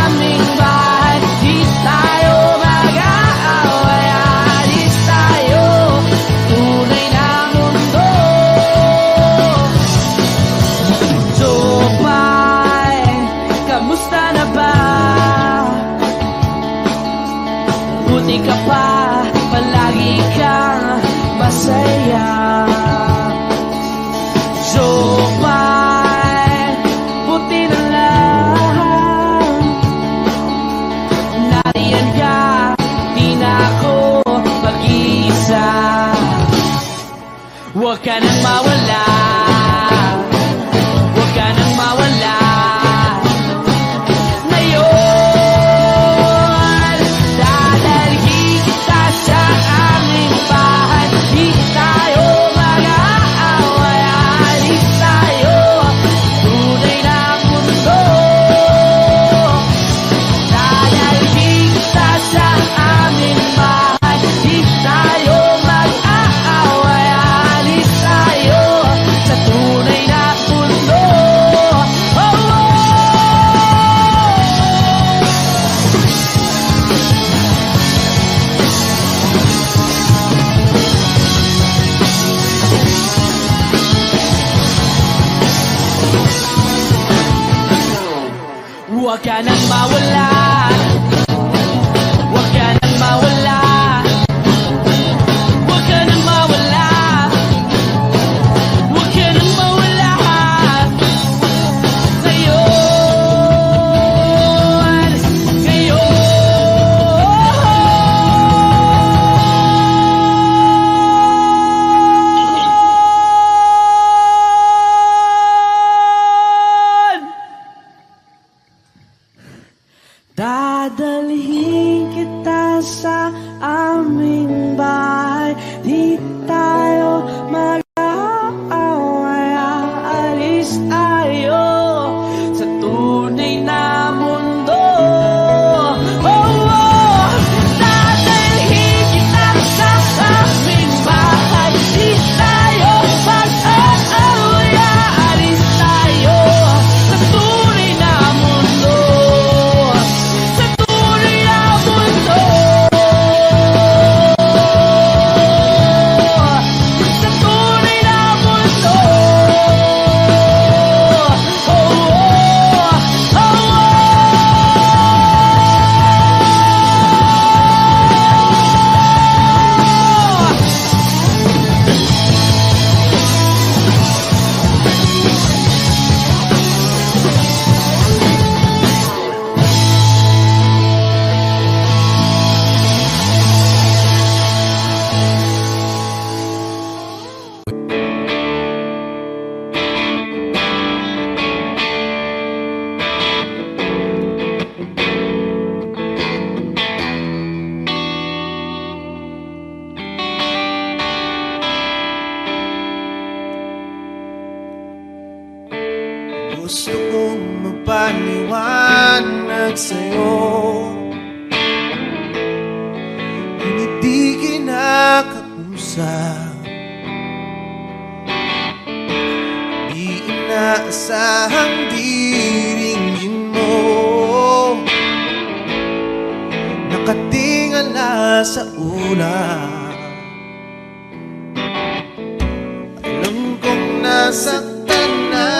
aming bahay. Di tayo mag-aaway, aalis tayo tunay na mundo. Jopay, kamusta na ba? Buti ka pa, palagi kang masaya. Jopay, buti na lang nariyan ka, di na ako mag-iisa. Huwag ka nang mawala, huwag ka nang mawala. Ngayon, dadalhin kita sa aming bahay. Di tayo mag-aaway, aalis tayo tunay na mundo. Dadalhin kita sa aming bahay. Di tayo mag-aaway, aalis tayo sa tunay na mundo. Oh, oh. Huwag ka nang mawala, huwag ka nang mawala, huwag ka nang mawala, huwag ka nang mawala. Ngayon, dadalhin kita sa aming bahay. Di tayo mag-aaway, aalis tayo sa tunay na mundo. Oh, oh. Dadalhin kita sa aming bahay. Di tayo mag-aaway, aalis tayo sa tunay na mundo. Sa tunay na mundo. Sa tunay na mundo. Oh, oh, oh, Gusto kong magpaliwanag sa'yo, hindi kinakausap, di inaasahang diringgin mo, nakatingala sa ulap. Alam kong nasaktan na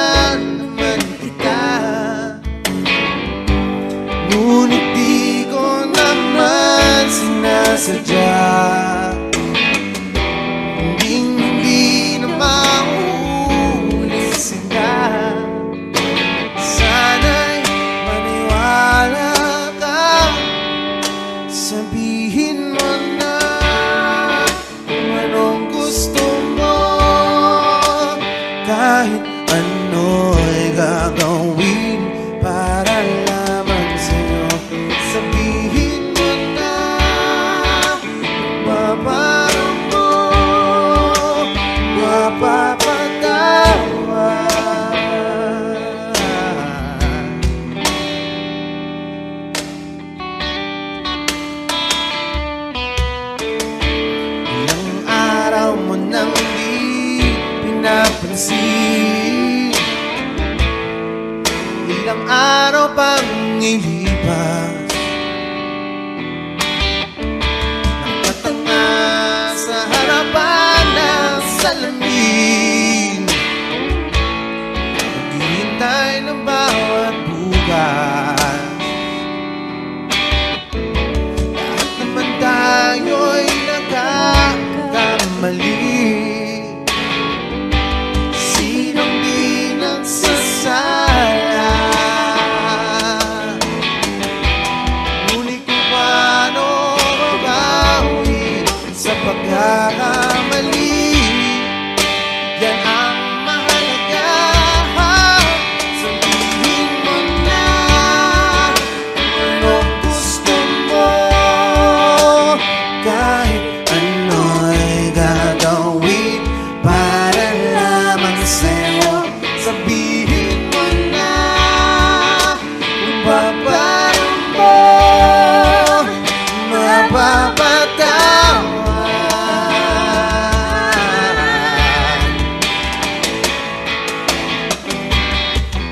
sinasadya. Hindi na mauulit sila. Sana'y maniwala ka, sabihin mo na kung anong gusto mo. Kahit ano'y gagawin para lamang sa'yo. Sabihin mo na mapaparang mo, mapapatawa. Ilang araw mo nang di pinapansin, ilang araw pang ilipas, nakatanga sa harapan ng salamin, naghihintay ng bawat bukas. Lahat naman tayo'y nagkakamali. Sinong di nagsasala? Ngunit kung paano mabawi sa pagkakamali, yan ang mahalaga. Sabihin mo na kung anong gusto mo. Kahit ano'y gagawin para lamang sa'yo. Sabihin mo na kung papaano mo mapapatawa.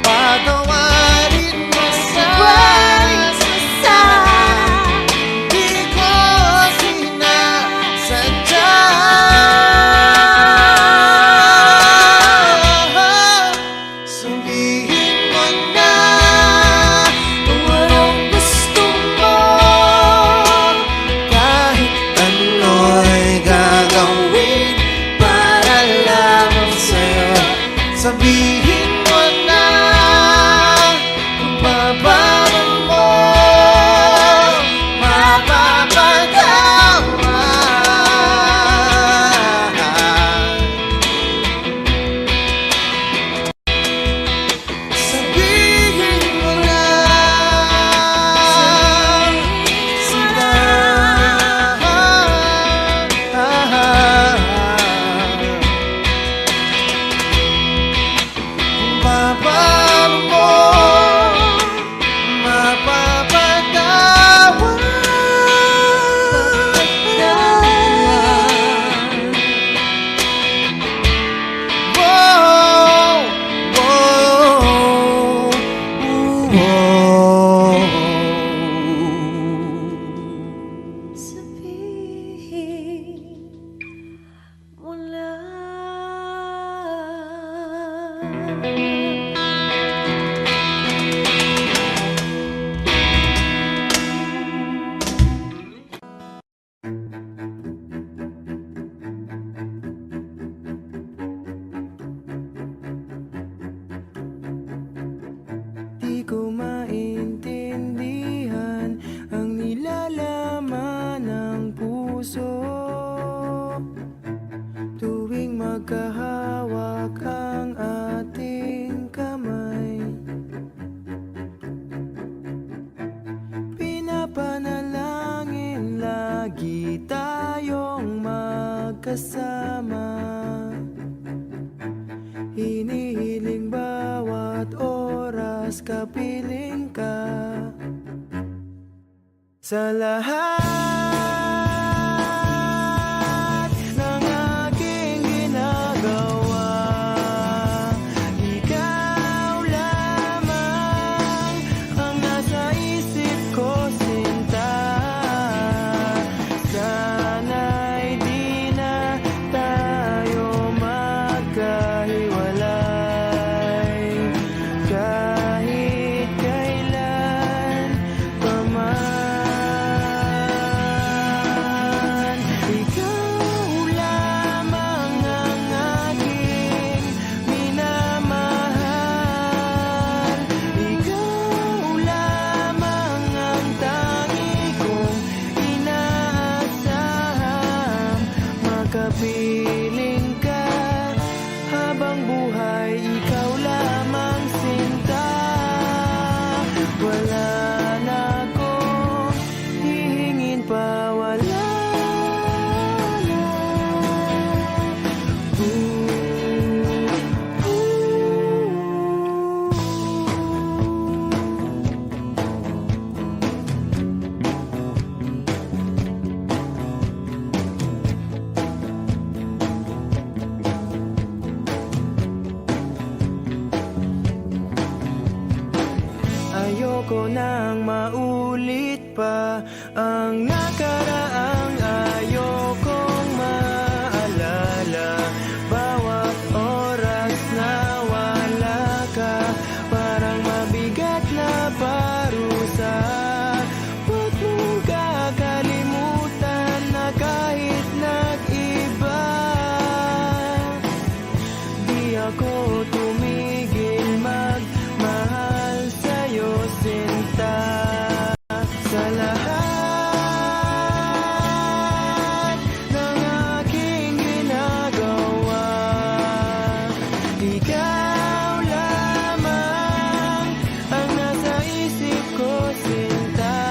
Patawarin mo sa di ko sinasadya. Sabihin mo na kung anong gusto mo. Kahit ano'y gagawin para lamang sa'yo. Sabihin mo na kung papaano mo mapapatawa. Sabihin mo na sila. Kung papaano mo mapapatawa. Whoa, whoa, whoa. Sabihin mo Di ko maintindihan ang nilalaman ng puso tuwing magkahawak ang ating kamay. Pinapanalangin lagi tayong magkasama. Hinihiling bawat oras kapiling ka. Sa lahat ng aking ginagawa, ikaw lamang ang nasa isip ko, sinta. Sana'y di na tayo magkahiwalay kahit kailan pa man. Ayoko nang maulit pa ang nakaraang ayokong maalala. Bawat oras na wala ka, parang mabigat na parusa. Huwag mong kakalimutan na kahit nag-iba, di ako tumigil magmahal sa'yo, sinta. Sa lahat ng aking ginagawa, ikaw lamang ang nasa isip ko, sinta.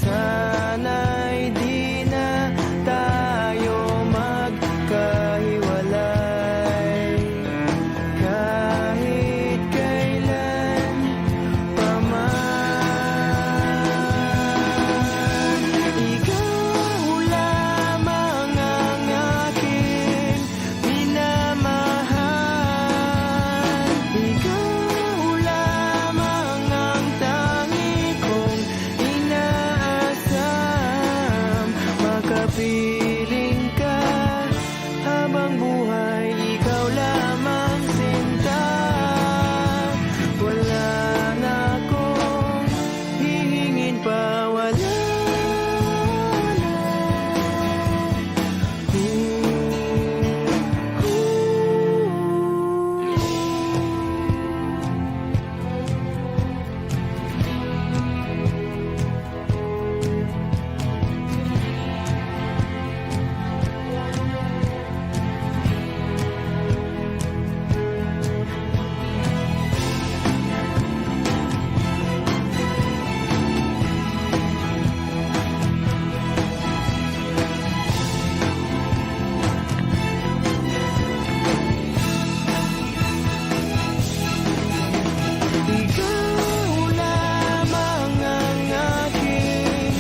Sana'y di na tayo magkahiwalay kahit kailan pa man. Ikaw lamang ang aking minamahal. Ikaw lamang ang tangi kong inaasam. Makapiling ka habang buhay, ikaw lamang, sinta. Wala na akong hihingin pa, wala na. Ikaw lamang ang aking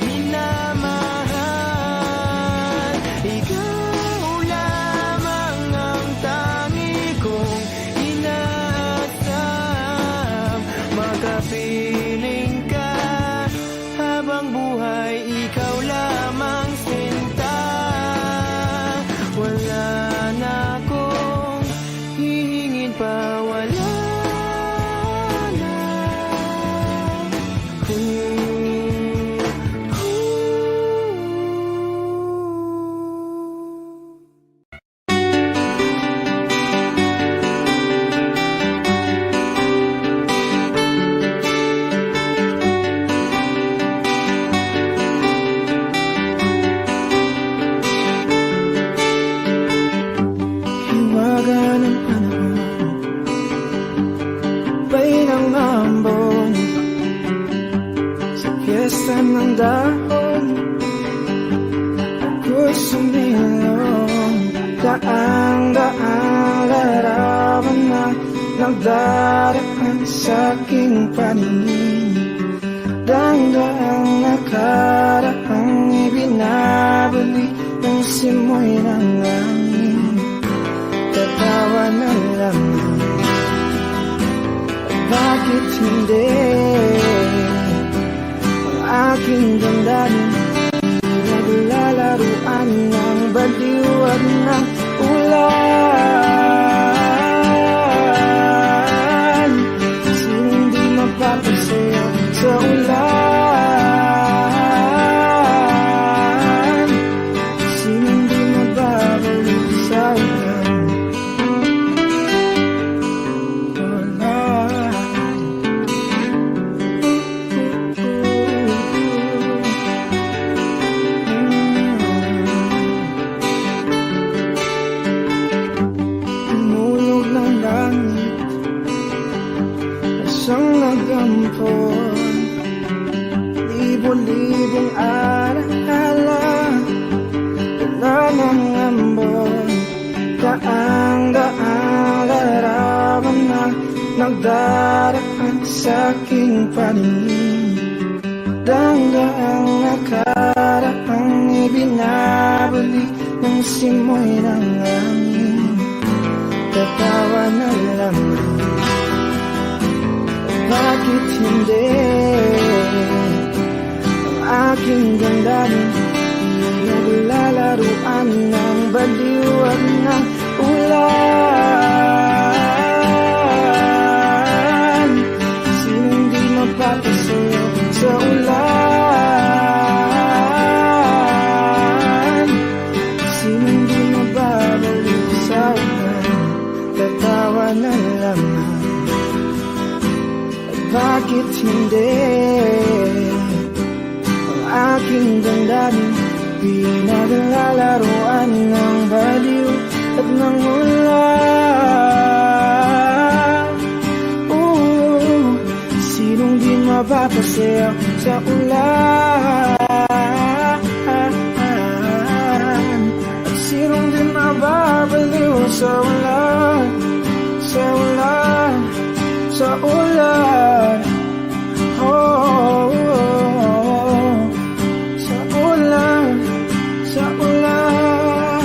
minamahal. Ikaw lamang ang tangi kong inaasam. Makapiling ka habang buhay, ikaw lamang, sinta. Wala na akong hihingin pa, wala na. Hiwaga ng panahon, bay ng ambon, sa piyesta ng dahon, ako'y sumilong. Daang-daang larawan na nagdaraan sa aking paningin. Daang-daang nakaraang ibinabalik ng simoy ng langit. Tatawa na lamang, bakit hindi? Ang aking damdamin naglalaruan ng baliw at ng ulan. Sinong di mapapasayo sa ulan? Sinong di mababalik sa ulan? Tumulog ng langit, isang nagampon. Libo-libong alaala, wala ng ambon. Daang-daang larawan na nagdaraan sa aking paningin. Daang-daang nakaraang ibinabalik ng simoy ng langit. Tatawa na lamang, bakit bakit hindi? Ang aking damdamin naglalaruan ng baliw at ng ulan. Sinong di mapapasayo sa ulan? Sinong di mababalik sa ulan? Tatawa na lamang. At bakit hindi? Ang aking damdamin pinaglalaroan ng baliw at ng ulan. Sinong di mapapasayaw sa ulan? At sinong di mababaliw sa ulan? Sa ulan, sa ulan. Oh, sa ulan, sa ulan.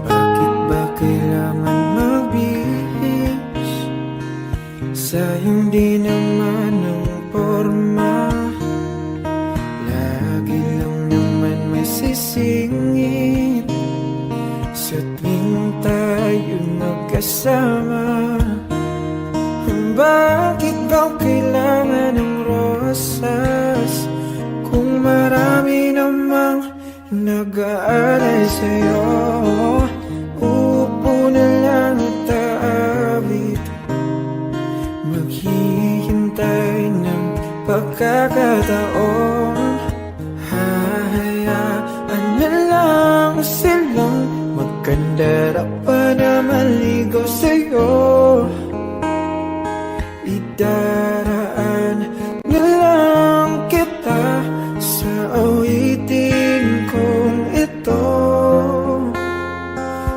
Bakit ba kailangan magbihis sa hindi naman ng porma? Lagi lang naman may sisingit sa tuwing tayo magkasama. Bakit ba kailangan ng rosas kung marami namang nag-aalay sa'yo? Upo na lang at aawit, maghihintay ng pagkakataon. Hahayaan na lang silang magkandara pa na maligo sa'yo. Idaraan na lang kita sa awitin kong ito.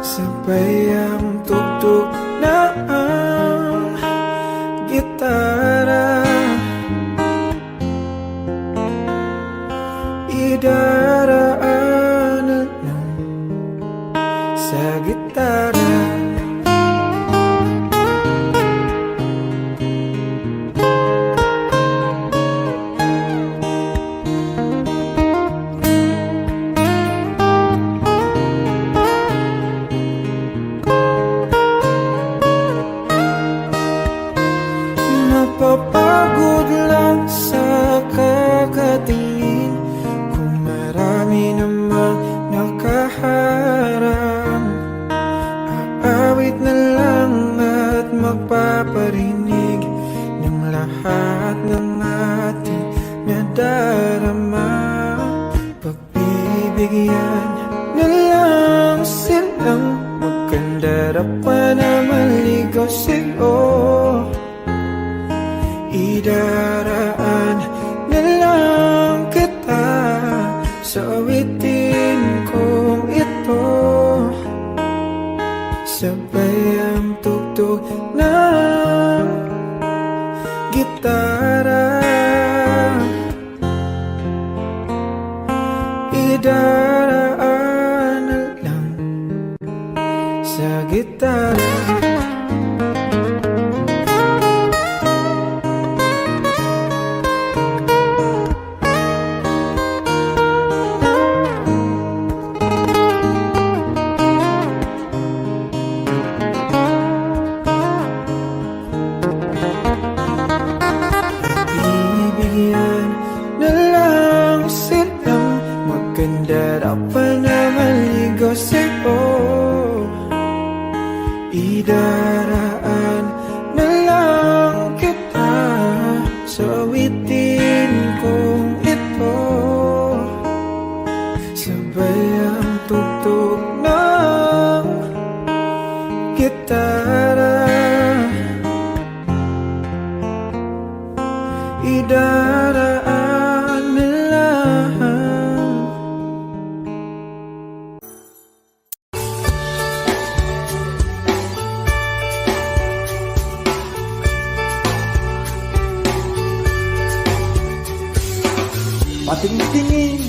Sabay ang tugtog na ang gitara. Idaraan na lang sa gitara. Mapapagod lang sa kakatingin kung marami namang nakaharang. Aawit na lang at magpaparinig ng lahat ng ating nadarama. Pagbibigyan na lang silang magkandara pa na maligaw sa'yo. Idaraan na lang kita sa awitin kong ito. Sabay ang tugtog ng gitara. Idaraan na lang sa gitara. Bibigyan na lang silang magkandara pa na maligaw sa'yo. Idaraan na lang kita sa awitin kong ito. Sabay ang tugtog ng gitara. Idaraan na lang. Patingtingin,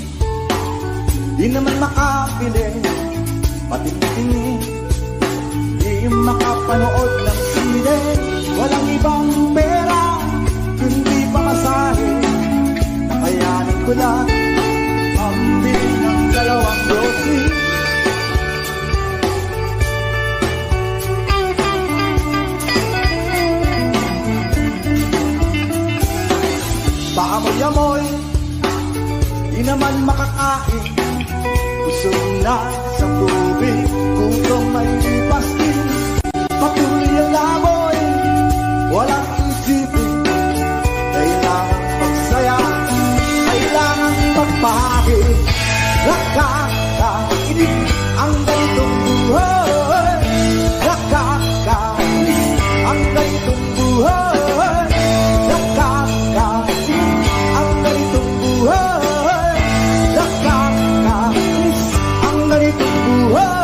di naman makapiling. Patingtingin, di makapanood ng sine. Walang ibang pera, kundi pamasahe. Nakayanin ko lang, pambili ng 2 grocery. Paamoy-amoy, di naman makakain. Busog na sa tubig, gutom may pastil. Patuloy ang lamoy, walang isipin. Kailangan pagsaya, kailangan magpahid. Nakakainis ang ganitong buhay. Nakakainis ang ganitong buhay. Nakakainis ang ganitong buhay. Nakakainis ang ganitong buhay.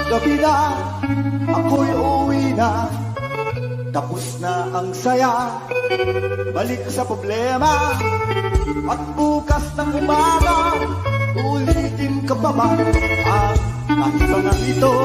Gabi na, ako'y uwi na. Tapos na ang saya, balik sa problema. At bukas ng umaga, ulitin ka pa man ang kahit mga ito.